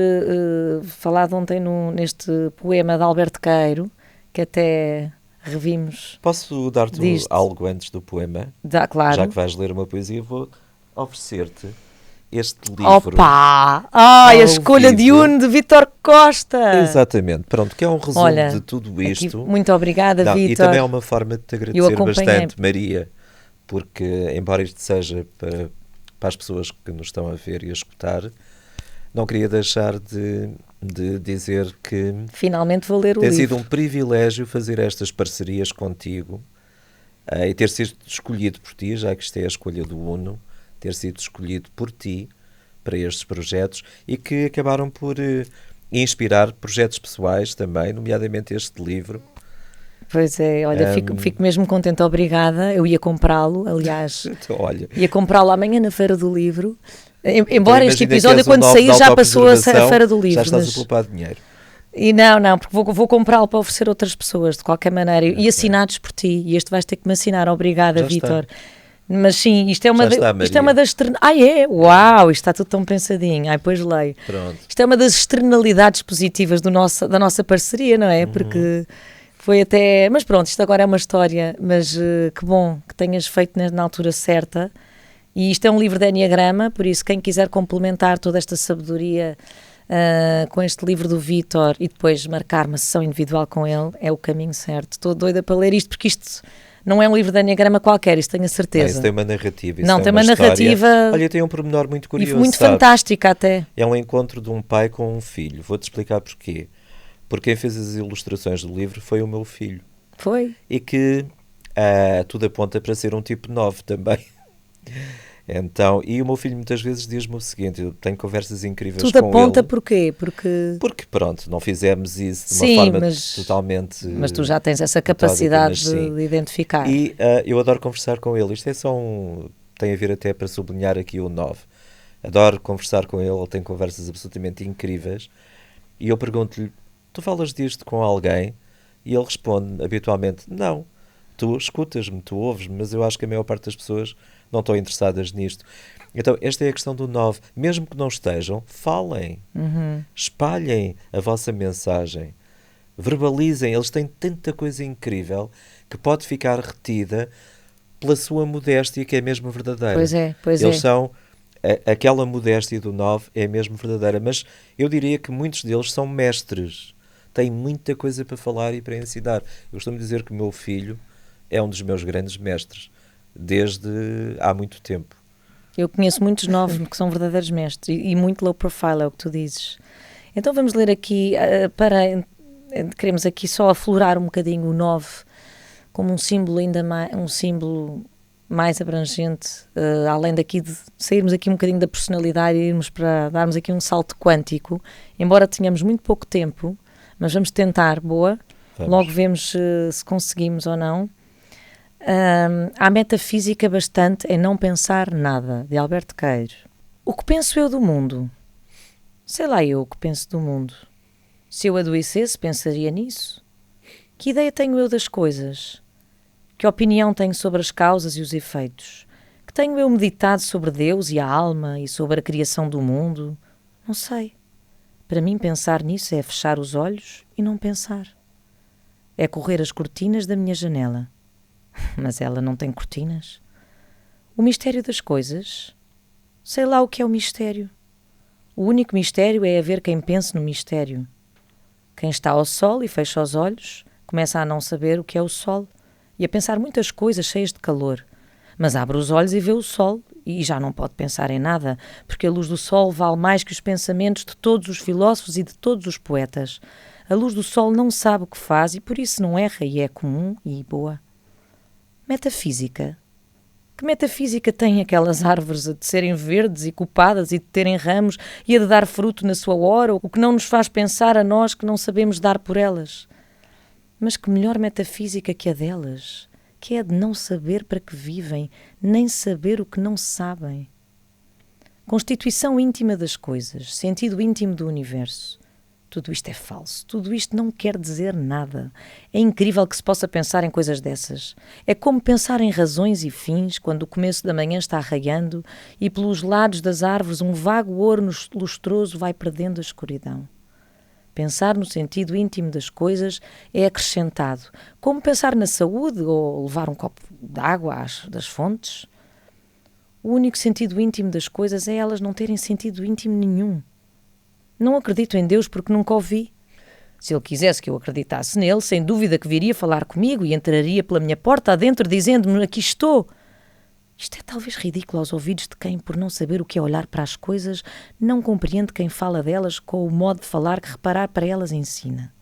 [SPEAKER 2] falado ontem neste poema de Alberto Queiro, que até revimos.
[SPEAKER 4] Posso dar-te algo antes do poema?
[SPEAKER 2] Claro.
[SPEAKER 4] Já que vais ler uma poesia, vou oferecer-te este livro.
[SPEAKER 2] Opa! A escolha de Uno de Vítor Costa!
[SPEAKER 4] Exatamente, pronto, que é um resumo de tudo isto.
[SPEAKER 2] Aqui, muito obrigada, Vítor.
[SPEAKER 4] E também é uma forma de te agradecer bastante, Maria, porque embora isto seja para as pessoas que nos estão a ver e a escutar, não queria deixar de dizer que
[SPEAKER 2] finalmente vou ler o livro.
[SPEAKER 4] Tem sido um privilégio fazer estas parcerias contigo e ter sido escolhido por ti, já que isto é a escolha do Uno, ter sido escolhido por ti para estes projetos e que acabaram por inspirar projetos pessoais também, nomeadamente este livro.
[SPEAKER 2] Pois é, olha, fico mesmo contente, obrigada. Eu ia comprá-lo, aliás,
[SPEAKER 4] então, olha,
[SPEAKER 2] ia comprá-lo amanhã na Feira do Livro. Embora este episódio, quando sair, já passou a Feira do Livro.
[SPEAKER 4] Já estás a poupar dinheiro.
[SPEAKER 2] E não, porque vou comprá-lo para oferecer a outras pessoas, de qualquer maneira. E assinados por ti. E este vais ter que me assinar. Obrigada, Vítor. Mas sim, isto é uma das... Uau, isto está tudo tão pensadinho. Pois leio.
[SPEAKER 4] Pronto.
[SPEAKER 2] Isto é uma das externalidades positivas da nossa parceria, não é? Porque... Foi até... Mas pronto, isto agora é uma história, mas que bom que tenhas feito na altura certa. E isto é um livro de enneagrama, por isso quem quiser complementar toda esta sabedoria com este livro do Vítor e depois marcar uma sessão individual com ele, é o caminho certo. Estou doida para ler isto, porque isto não é um livro de enneagrama qualquer, isso tenho a certeza.
[SPEAKER 4] Isso tem uma narrativa.
[SPEAKER 2] Não, tem uma narrativa...
[SPEAKER 4] Olha, tem um pormenor muito curioso,
[SPEAKER 2] muito fantástica até.
[SPEAKER 4] É um encontro de um pai com um filho. Vou-te explicar porquê. Porque quem fez as ilustrações do livro foi o meu filho.
[SPEAKER 2] Foi.
[SPEAKER 4] E que tudo aponta para ser um tipo 9 também. Então, e o meu filho muitas vezes diz-me o seguinte, eu tenho conversas incríveis com ele.
[SPEAKER 2] Tudo aponta porquê?
[SPEAKER 4] Porque pronto, não fizemos isso de uma forma totalmente...
[SPEAKER 2] Mas tu já tens essa capacidade de identificar.
[SPEAKER 4] E eu adoro conversar com ele. Isto é só tem a ver até para sublinhar aqui o 9. Adoro conversar com ele tem conversas absolutamente incríveis. E eu pergunto-lhe, tu falas disto com alguém? E ele responde habitualmente, não, tu escutas-me, tu ouves-me, mas eu acho que a maior parte das pessoas não estão interessadas nisto. Então, esta é a questão do 9. Mesmo que não estejam, falem, espalhem a vossa mensagem, verbalizem. Eles têm tanta coisa incrível que pode ficar retida pela sua modéstia, que é mesmo verdadeira.
[SPEAKER 2] Pois
[SPEAKER 4] Eles são... Aquela modéstia do 9 é mesmo verdadeira, mas eu diria que muitos deles são mestres. Tem muita coisa para falar e para ensinar. Eu costumo dizer que o meu filho é um dos meus grandes mestres, desde há muito tempo.
[SPEAKER 2] Eu conheço muitos 9 que são verdadeiros mestres e muito low profile, é o que tu dizes. Então vamos ler aqui, queremos aqui só aflorar um bocadinho o 9 como um símbolo mais abrangente, além daqui de sairmos aqui um bocadinho da personalidade e irmos para darmos aqui um salto quântico, embora tenhamos muito pouco tempo, mas vamos tentar, boa.
[SPEAKER 4] Vamos.
[SPEAKER 2] Logo vemos se conseguimos ou não. Há metafísica bastante em não pensar nada, de Alberto Queiro. O que penso eu do mundo? Sei lá eu o que penso do mundo. Se eu adoecesse, pensaria nisso? Que ideia tenho eu das coisas? Que opinião tenho sobre as causas e os efeitos? Que tenho eu meditado sobre Deus e a alma e sobre a criação do mundo? Não sei. Para mim pensar nisso é fechar os olhos e não pensar. É correr as cortinas da minha janela. Mas ela não tem cortinas. O mistério das coisas? Sei lá o que é o mistério. O único mistério é haver quem pense no mistério. Quem está ao sol e fecha os olhos começa a não saber o que é o sol e a pensar muitas coisas cheias de calor. Mas abre os olhos e vê o sol e já não pode pensar em nada, porque a luz do sol vale mais que os pensamentos de todos os filósofos e de todos os poetas. A luz do sol não sabe o que faz e por isso não erra e é comum e boa. Metafísica? Que metafísica têm aquelas árvores a de serem verdes e copadas e de terem ramos e a de dar fruto na sua hora, o que não nos faz pensar a nós que não sabemos dar por elas? Mas que melhor metafísica que a delas, que é a de não saber para que vivem, nem saber o que não sabem. Constituição íntima das coisas, sentido íntimo do universo. Tudo isto é falso, tudo isto não quer dizer nada. É incrível que se possa pensar em coisas dessas. É como pensar em razões e fins quando o começo da manhã está raiando e pelos lados das árvores um vago ouro lustroso vai perdendo a escuridão. Pensar no sentido íntimo das coisas é acrescentado, como pensar na saúde ou levar um copo de água das fontes. O único sentido íntimo das coisas é elas não terem sentido íntimo nenhum. Não acredito em Deus porque nunca o vi. Se ele quisesse que eu acreditasse nele, sem dúvida que viria falar comigo e entraria pela minha porta adentro dizendo-me: aqui estou. Isto é talvez ridículo aos ouvidos de quem, por não saber o que é olhar para as coisas, não compreende quem fala delas com o modo de falar que reparar para elas ensina.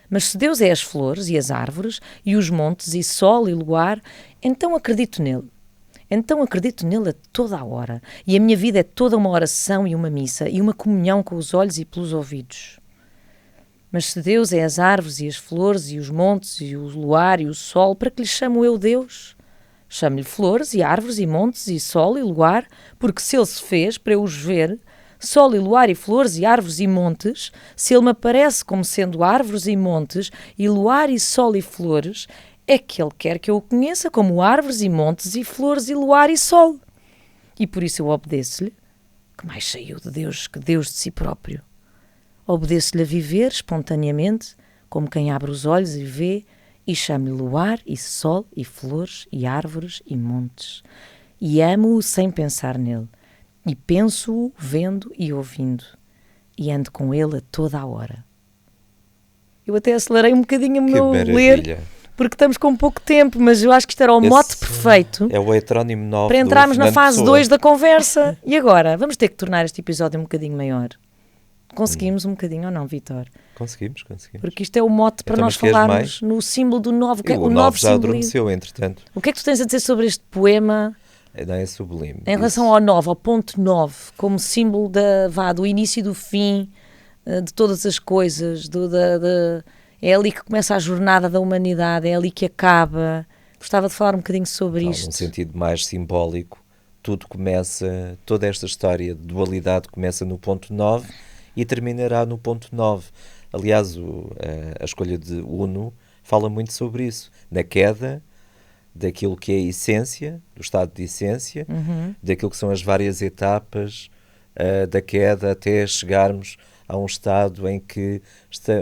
[SPEAKER 2] Mas se Deus é as flores e as árvores e os montes e sol e luar, então acredito nele. Então acredito nele a toda a hora, e a minha vida é toda uma oração e uma missa, e uma comunhão com os olhos e pelos ouvidos. Mas se Deus é as árvores e as flores e os montes e o luar e o sol, para que lhe chamo eu Deus? Chamo-lhe flores e árvores e montes e sol e luar, porque se ele se fez para eu os ver, sol e luar e flores e árvores e montes, se ele me aparece como sendo árvores e montes e luar e sol e flores, é que ele quer que eu o conheça como árvores e montes e flores e luar e sol. E por isso eu obedeço-lhe, que mais saiu de Deus que Deus de si próprio. Obedeço-lhe a viver espontaneamente, como quem abre os olhos e vê, e chamo-lhe luar e sol e flores e árvores e montes. E amo-o sem pensar nele, e penso-o vendo e ouvindo, e ando com ele a toda a hora. Eu até acelerei um bocadinho o meu ler, porque estamos com pouco tempo, mas eu acho que isto era o mote perfeito.
[SPEAKER 4] É o heterónimo 9
[SPEAKER 2] para entrarmos na fase 2 da conversa. E agora? Vamos ter que tornar este episódio um bocadinho maior. Conseguimos um bocadinho ou não, Vítor?
[SPEAKER 4] Conseguimos.
[SPEAKER 2] Porque isto é o mote para nós falarmos no símbolo do 9.
[SPEAKER 4] O 9 já adormeceu, entretanto.
[SPEAKER 2] O que é que tu tens a dizer sobre este poema?
[SPEAKER 4] É sublime.
[SPEAKER 2] Em relação ao 9, ao ponto 9, como símbolo do início e do fim, de todas as coisas, é ali que começa a jornada da humanidade, é ali que acaba. Gostava de falar um bocadinho sobre isto.
[SPEAKER 4] Num sentido mais simbólico, toda esta história de dualidade começa no ponto 9 e terminará no ponto 9. Aliás, a escolha de Uno fala muito sobre isso, na queda daquilo que é a essência, do estado de essência, daquilo que são as várias etapas da queda até chegarmos a um estado em que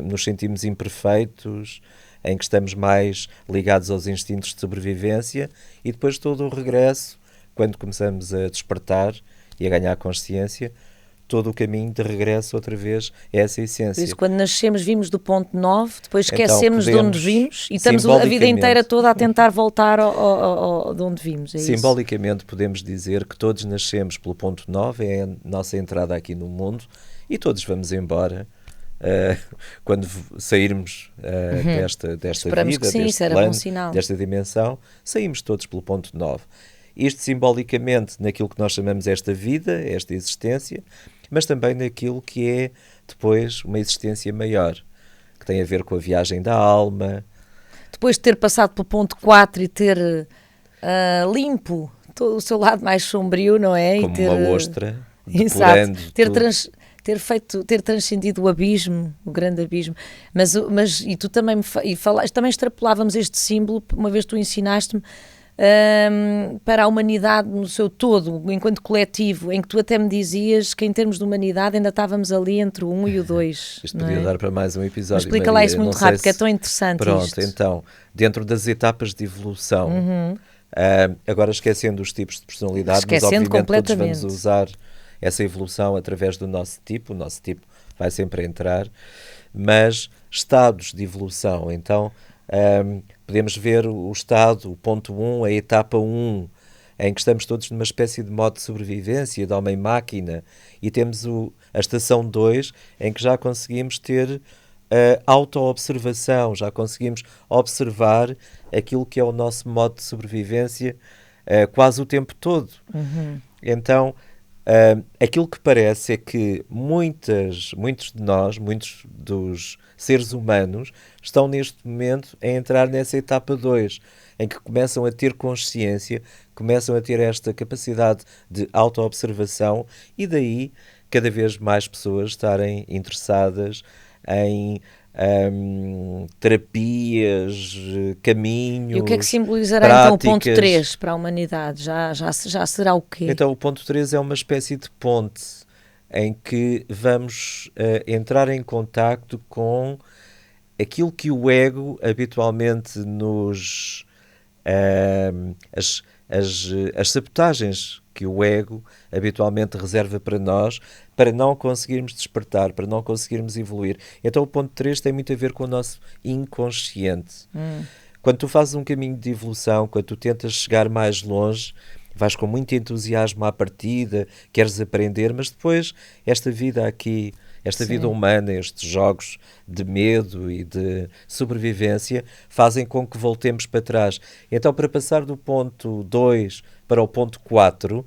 [SPEAKER 4] nos sentimos imperfeitos, em que estamos mais ligados aos instintos de sobrevivência, e depois todo o regresso, quando começamos a despertar e a ganhar consciência, todo o caminho de regresso outra vez é essa essência.
[SPEAKER 2] Por isso, quando nascemos, vimos do ponto 9, depois esquecemos de onde vimos e estamos a vida inteira toda a tentar voltar de onde vimos.
[SPEAKER 4] Simbolicamente, podemos dizer que todos nascemos pelo ponto 9, é a nossa entrada aqui no mundo, e todos vamos embora quando sairmos desta
[SPEAKER 2] Esperamos
[SPEAKER 4] vida,
[SPEAKER 2] que sim,
[SPEAKER 4] deste
[SPEAKER 2] era
[SPEAKER 4] plano,
[SPEAKER 2] bom sinal.
[SPEAKER 4] desta dimensão, saímos todos pelo ponto 9. Isto simbolicamente naquilo que nós chamamos esta vida, esta existência, mas também naquilo que é depois uma existência maior, que tem a ver com a viagem da alma.
[SPEAKER 2] Depois de ter passado pelo ponto 4 e ter limpo todo o seu lado mais sombrio, não é?
[SPEAKER 4] Como uma ostra,
[SPEAKER 2] depurando ter transcendido o abismo, o grande abismo. Mas e tu também também extrapolávamos este símbolo, uma vez tu ensinaste-me, para a humanidade no seu todo, enquanto coletivo, em que tu até me dizias que em termos de humanidade ainda estávamos ali entre o 1 e o 2.
[SPEAKER 4] Isto podia dar para mais um episódio.
[SPEAKER 2] Mas explica lá isso muito rápido, porque é tão interessante.
[SPEAKER 4] Pronto,
[SPEAKER 2] isto.
[SPEAKER 4] Então, dentro das etapas de evolução, agora esquecendo os tipos de personalidade, mas obviamente todos vamos usar essa evolução através do nosso tipo, o nosso tipo vai sempre entrar, mas estados de evolução, então podemos ver o estado, o ponto 1, a etapa 1, em que estamos todos numa espécie de modo de sobrevivência, de homem-máquina, e temos a estação 2, em que já conseguimos ter auto-observação, já conseguimos observar aquilo que é o nosso modo de sobrevivência quase o tempo todo. Então, aquilo que parece é que muitos de nós, muitos dos seres humanos, estão neste momento a entrar nessa etapa 2, em que começam a ter consciência, começam a ter esta capacidade de auto-observação e daí cada vez mais pessoas estarem interessadas em terapias, caminhos.
[SPEAKER 2] E o que é que simbolizará
[SPEAKER 4] práticas.
[SPEAKER 2] então o ponto 3 para a humanidade? Já será o quê?
[SPEAKER 4] Então o ponto 3 é uma espécie de ponte em que vamos entrar em contacto com aquilo que o ego habitualmente nos... as sabotagens que o ego habitualmente reserva para nós, para não conseguirmos despertar, para não conseguirmos evoluir. Então o ponto 3 tem muito a ver com o nosso inconsciente. Quando tu fazes um caminho de evolução, quando tu tentas chegar mais longe, vais com muito entusiasmo à partida, queres aprender, mas depois esta vida aqui, esta vida humana, estes jogos de medo e de sobrevivência fazem com que voltemos para trás. Então, para passar do ponto 2 para o ponto 4,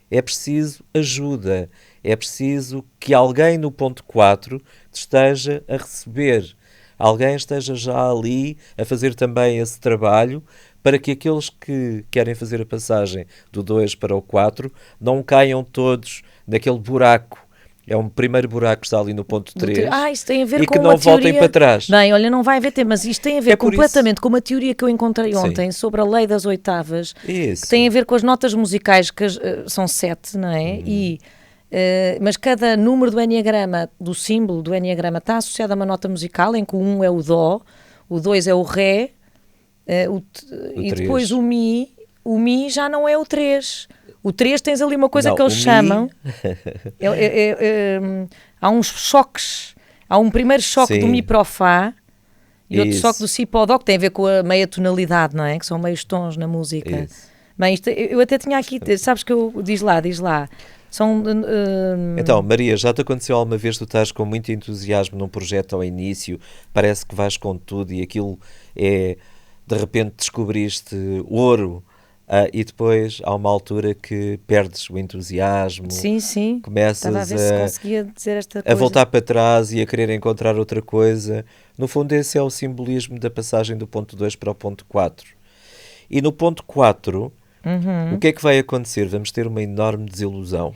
[SPEAKER 4] é preciso ajuda, é preciso que alguém no ponto 4 te esteja a receber, alguém esteja já ali a fazer também esse trabalho, para que aqueles que querem fazer a passagem do 2 para o 4 não caiam todos naquele buraco. É um primeiro buraco que está ali no ponto 3
[SPEAKER 2] isso tem a ver
[SPEAKER 4] e
[SPEAKER 2] com
[SPEAKER 4] que não
[SPEAKER 2] uma
[SPEAKER 4] voltem
[SPEAKER 2] teoria...
[SPEAKER 4] para trás.
[SPEAKER 2] Bem, olha, não vai haver tempo, mas isto tem a ver
[SPEAKER 4] É por
[SPEAKER 2] completamente com uma teoria que eu encontrei ontem sobre a lei das oitavas,
[SPEAKER 4] Isso.
[SPEAKER 2] que tem a ver com as notas musicais, que são 7, não é? Mas cada número do enneagrama, do símbolo do enneagrama, está associado a uma nota musical, em que o 1 é o Dó, o 2 é o Ré, e depois o Mi já não é o 3. O 3 tens ali uma coisa
[SPEAKER 4] Não,
[SPEAKER 2] que eles
[SPEAKER 4] o Mi-
[SPEAKER 2] chamam... há uns choques. Há um primeiro choque do
[SPEAKER 4] Sim.
[SPEAKER 2] Mi para o Fá e outro
[SPEAKER 4] Isso.
[SPEAKER 2] choque do Si para o Dó, que tem a ver com a meia tonalidade, não é? Que são meios tons na música.
[SPEAKER 4] Isso.
[SPEAKER 2] Bem, eu até tinha aqui... Sabes que eu... Diz lá. São...
[SPEAKER 4] Então, Maria, já te aconteceu alguma vez tu estás com muito entusiasmo num projeto ao início, parece que vais com tudo e aquilo é... De repente descobriste ouro e depois há uma altura que perdes o entusiasmo.
[SPEAKER 2] Sim.
[SPEAKER 4] Começas
[SPEAKER 2] Estava a ver se conseguia dizer esta
[SPEAKER 4] a
[SPEAKER 2] coisa.
[SPEAKER 4] voltar para trás e a querer encontrar outra coisa. No fundo, esse é o simbolismo da passagem do ponto 2 para o ponto 4. E no ponto 4, o que é que vai acontecer? Vamos ter uma enorme desilusão.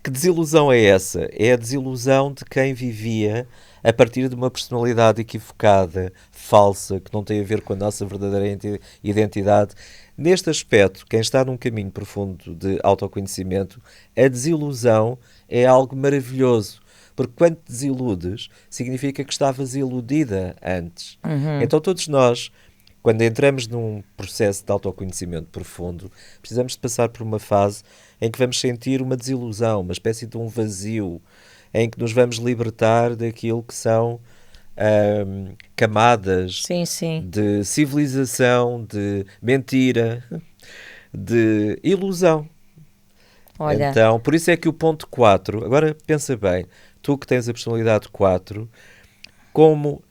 [SPEAKER 4] Que desilusão é essa? É a desilusão de quem vivia a partir de uma personalidade equivocada, falsa, que não tem a ver com a nossa verdadeira identidade. Neste aspecto, quem está num caminho profundo de autoconhecimento, a desilusão é algo maravilhoso. Porque quando te desiludes, significa que estavas iludida antes. Então todos nós, quando entramos num processo de autoconhecimento profundo, precisamos de passar por uma fase em que vamos sentir uma desilusão, uma espécie de um vazio, em que nos vamos libertar daquilo que são camadas
[SPEAKER 2] Sim.
[SPEAKER 4] de civilização, de mentira, de ilusão.
[SPEAKER 2] Olha,
[SPEAKER 4] Então, por isso é que o ponto 4, agora pensa bem, tu que tens a personalidade 4, como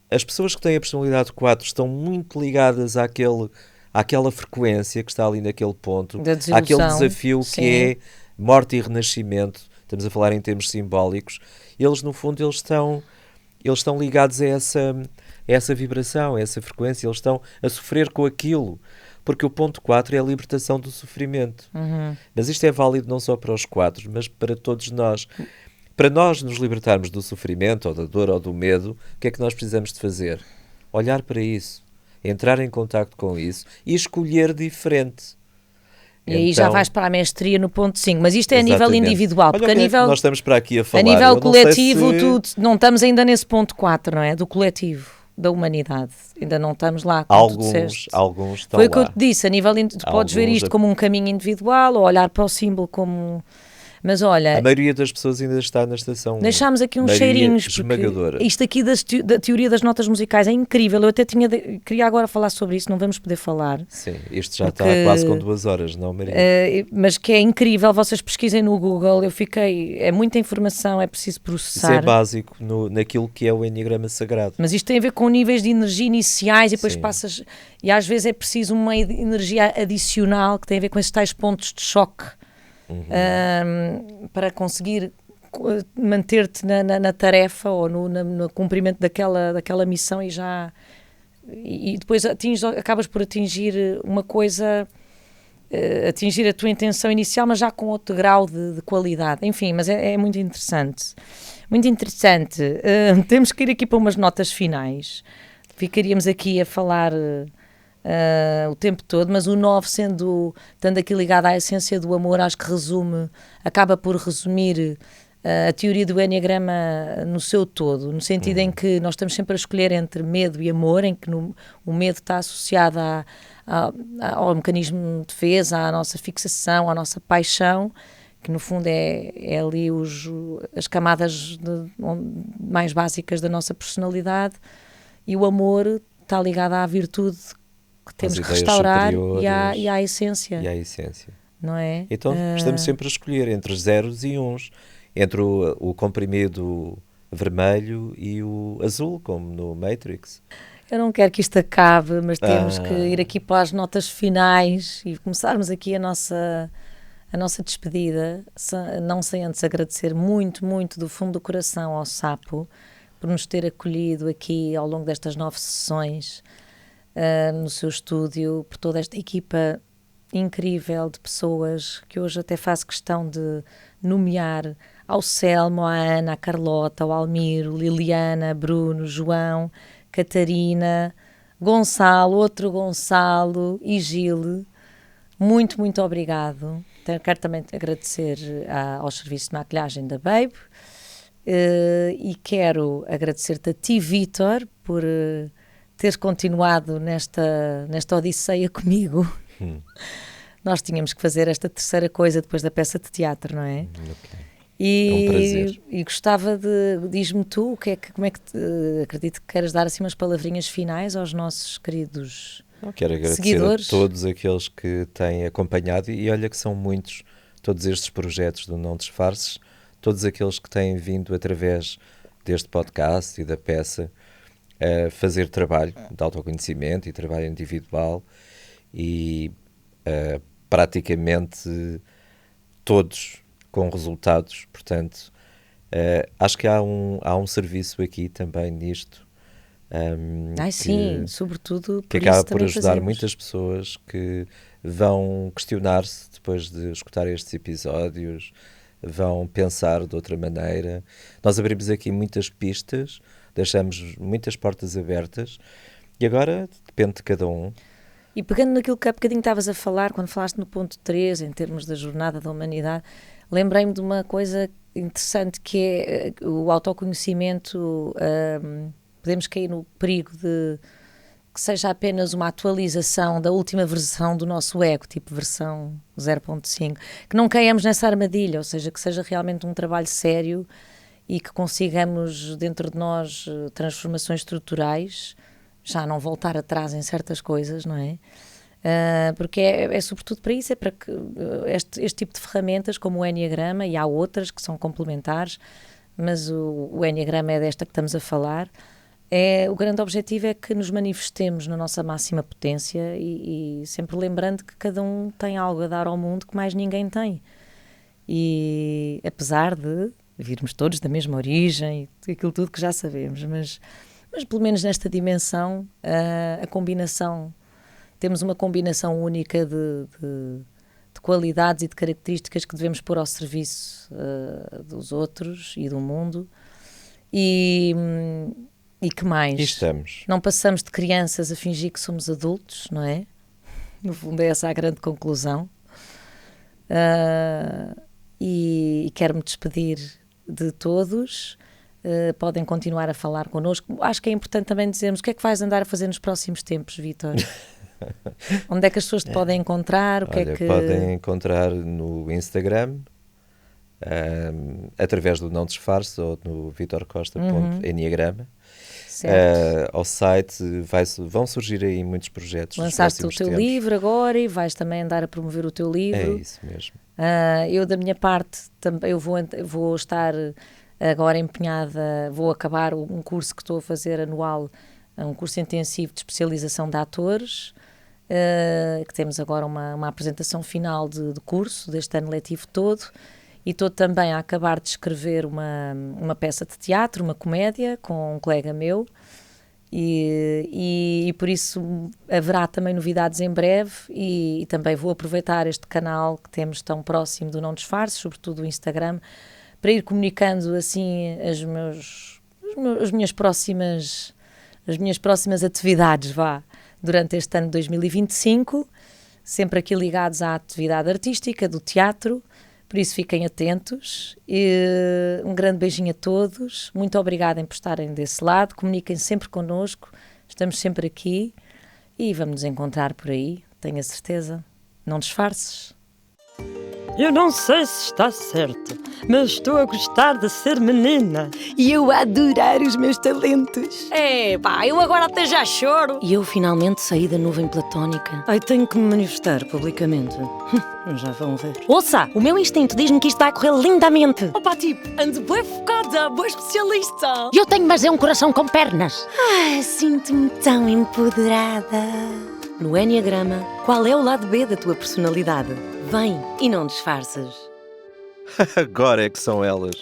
[SPEAKER 4] as pessoas que têm a personalidade 4 estão muito ligadas àquela frequência que está ali naquele ponto,
[SPEAKER 2] da desilusão,
[SPEAKER 4] àquele desafio
[SPEAKER 2] sim.
[SPEAKER 4] que é morte e renascimento, estamos a falar em termos simbólicos, eles no fundo eles estão ligados a essa vibração, a essa frequência, eles estão a sofrer com aquilo, porque o ponto 4 é a libertação do sofrimento. Mas isto é válido não só para os 4, mas para todos nós. Para nós nos libertarmos do sofrimento, ou da dor, ou do medo, o que é que nós precisamos de fazer? Olhar para isso, entrar em contacto com isso e escolher diferente.
[SPEAKER 2] E aí já vais para a mestria no ponto 5, mas isto é a nível
[SPEAKER 4] Exatamente.
[SPEAKER 2] individual, porque
[SPEAKER 4] Olha,
[SPEAKER 2] a nível,
[SPEAKER 4] nós estamos para aqui a falar.
[SPEAKER 2] a nível
[SPEAKER 4] Eu não
[SPEAKER 2] coletivo,
[SPEAKER 4] sei se
[SPEAKER 2] não estamos ainda nesse ponto 4, não é? Do coletivo, da humanidade. Ainda não estamos lá, como tu disseste.
[SPEAKER 4] alguns estão
[SPEAKER 2] Foi o que eu
[SPEAKER 4] lá.
[SPEAKER 2] te disse, a nível tu podes ver
[SPEAKER 4] Alguns
[SPEAKER 2] isto como um caminho individual ou olhar para o símbolo como... Mas olha,
[SPEAKER 4] A maioria das pessoas ainda está na estação 1.
[SPEAKER 2] deixámos aqui uns
[SPEAKER 4] Maioria
[SPEAKER 2] cheirinhos, porque
[SPEAKER 4] esmagadora.
[SPEAKER 2] isto aqui da teoria das notas musicais é incrível. Eu até queria agora falar sobre isso, não vamos poder falar.
[SPEAKER 4] Sim, isto já
[SPEAKER 2] Porque,
[SPEAKER 4] está quase com 2 horas, não, Maria?
[SPEAKER 2] Mas que é incrível, vocês pesquisem no Google, é muita informação, é preciso
[SPEAKER 4] Isso
[SPEAKER 2] processar.
[SPEAKER 4] é básico naquilo que é o Enneagrama Sagrado.
[SPEAKER 2] Mas isto tem a ver com níveis de energia iniciais e depois
[SPEAKER 4] Sim.
[SPEAKER 2] passas. E às vezes é preciso uma energia adicional que tem a ver com esses tais pontos de choque para conseguir manter-te na tarefa ou no cumprimento daquela missão e depois acabas por atingir uma coisa. Atingir a tua intenção inicial, mas já com outro grau de qualidade. Enfim, mas é muito interessante. Muito interessante. Temos que ir aqui para umas notas finais. Ficaríamos aqui a falar o tempo todo, mas o 9 estando aqui ligado à essência do amor, acho que acaba por resumir a teoria do Enneagrama no seu todo, no sentido em que nós estamos sempre a escolher entre medo e amor, em que o medo está associado ao mecanismo de defesa, à nossa fixação, à nossa paixão, que no fundo é ali as camadas mais básicas da nossa personalidade, e o amor está ligado à virtude que temos que restaurar e à essência.
[SPEAKER 4] E à essência.
[SPEAKER 2] Não é?
[SPEAKER 4] Então estamos sempre a escolher entre os zeros e uns, entre o comprimido vermelho e o azul, como no Matrix.
[SPEAKER 2] Eu não quero que isto acabe, mas temos que ir aqui para as notas finais e começarmos aqui a nossa despedida, não sem antes agradecer muito, muito do fundo do coração ao Sapo por nos ter acolhido aqui ao longo destas 9 sessões no seu estúdio, por toda esta equipa incrível de pessoas que hoje até faço questão de nomear: ao Selmo, à Ana, à Carlota, ao Almiro, Liliana, Bruno, João, Catarina, Gonçalo, outro Gonçalo e Gil. Muito, muito obrigado. Quero também agradecer aos serviços de maquilhagem da Babe e quero agradecer-te a ti, Vítor, por teres continuado nesta odisseia comigo. Nós tínhamos que fazer esta terceira coisa depois da peça de teatro, não é?
[SPEAKER 4] Okay.
[SPEAKER 2] E,
[SPEAKER 4] é um prazer.
[SPEAKER 2] E gostava diz-me tu, como é que acredito que queres dar assim umas palavrinhas finais aos nossos queridos
[SPEAKER 4] Quero agradecer
[SPEAKER 2] seguidores.
[SPEAKER 4] a todos aqueles que têm acompanhado, e olha que são muitos, todos estes projetos do Não Disfarces, todos aqueles que têm vindo através deste podcast e da peça a fazer trabalho de autoconhecimento e trabalho individual, e praticamente todos com resultados. Portanto, acho que há um serviço aqui também nisto,
[SPEAKER 2] Sim, sobretudo
[SPEAKER 4] que acaba por ajudar muitas pessoas que vão questionar-se depois de escutar estes episódios, vão pensar de outra maneira. Nós abrimos aqui muitas pistas, deixamos muitas portas abertas, e agora depende de cada um.
[SPEAKER 2] E pegando naquilo que há bocadinho estavas a falar, quando falaste no ponto 3, em termos da jornada da humanidade, lembrei-me de uma coisa interessante, que é o autoconhecimento. Podemos cair no perigo de que seja apenas uma atualização da última versão do nosso ego, tipo versão 0.5, que não caiamos nessa armadilha, ou seja, que seja realmente um trabalho sério e que consigamos dentro de nós transformações estruturais, já não voltar atrás em certas coisas, não é? Porque é sobretudo para isso, é para que este tipo de ferramentas, como o Enneagrama, e há outras que são complementares, mas o Enneagrama é desta que estamos a falar. O grande objetivo é que nos manifestemos na nossa máxima potência e sempre lembrando que cada um tem algo a dar ao mundo que mais ninguém tem. E apesar de virmos todos da mesma origem e aquilo tudo que já sabemos, mas pelo menos nesta dimensão, a combinação, temos uma combinação única de qualidades e de características que devemos pôr ao serviço dos outros e do mundo. E que mais?
[SPEAKER 4] E estamos.
[SPEAKER 2] Não passamos de crianças a fingir que somos adultos, não é? No fundo é essa a grande conclusão. E quero-me despedir de todos. Podem continuar a falar connosco. Acho que é importante também dizermos o que é que vais andar a fazer nos próximos tempos, Vítor. Onde é que as pessoas te podem encontrar?
[SPEAKER 4] Podem encontrar no Instagram, através do Não Disfarce ou no vitorcosta.enneagrama. Ao site vão surgir aí muitos projetos.
[SPEAKER 2] Lançaste o teu
[SPEAKER 4] tempos.
[SPEAKER 2] livro agora e vais também andar a promover o teu livro.
[SPEAKER 4] É isso mesmo.
[SPEAKER 2] Eu da minha parte também eu vou estar agora empenhada, vou acabar um curso que estou a fazer anual, um curso intensivo de especialização de atores, que temos agora uma apresentação final de curso deste ano letivo todo. E estou também a acabar de escrever uma peça de teatro, uma comédia, com um colega meu. E por isso haverá também novidades em breve. E também vou aproveitar este canal que temos tão próximo do Não Disfarce, sobretudo o Instagram, para ir comunicando assim as minhas próximas atividades, durante este ano de 2025. Sempre aqui ligados à atividade artística, do teatro. Por isso fiquem atentos, e um grande beijinho a todos, muito obrigada por estarem desse lado, comuniquem sempre connosco, estamos sempre aqui e vamos nos encontrar por aí, tenho a certeza, não disfarces.
[SPEAKER 1] Eu não sei se está certo, mas estou a gostar de ser menina.
[SPEAKER 8] E eu a adorar os meus talentos.
[SPEAKER 6] Eu agora até já choro.
[SPEAKER 8] E eu finalmente saí da nuvem platónica.
[SPEAKER 6] Ai, tenho que me manifestar publicamente. Já vão ver.
[SPEAKER 8] Ouça, o meu instinto diz-me que isto vai correr lindamente.
[SPEAKER 6] Opa, ando bem focada, boa especialista.
[SPEAKER 8] Eu tenho, mas é um coração com pernas.
[SPEAKER 6] Sinto-me tão empoderada. No Enneagrama, qual é o lado B da tua personalidade? Vem e não disfarces.
[SPEAKER 4] Agora é que são elas.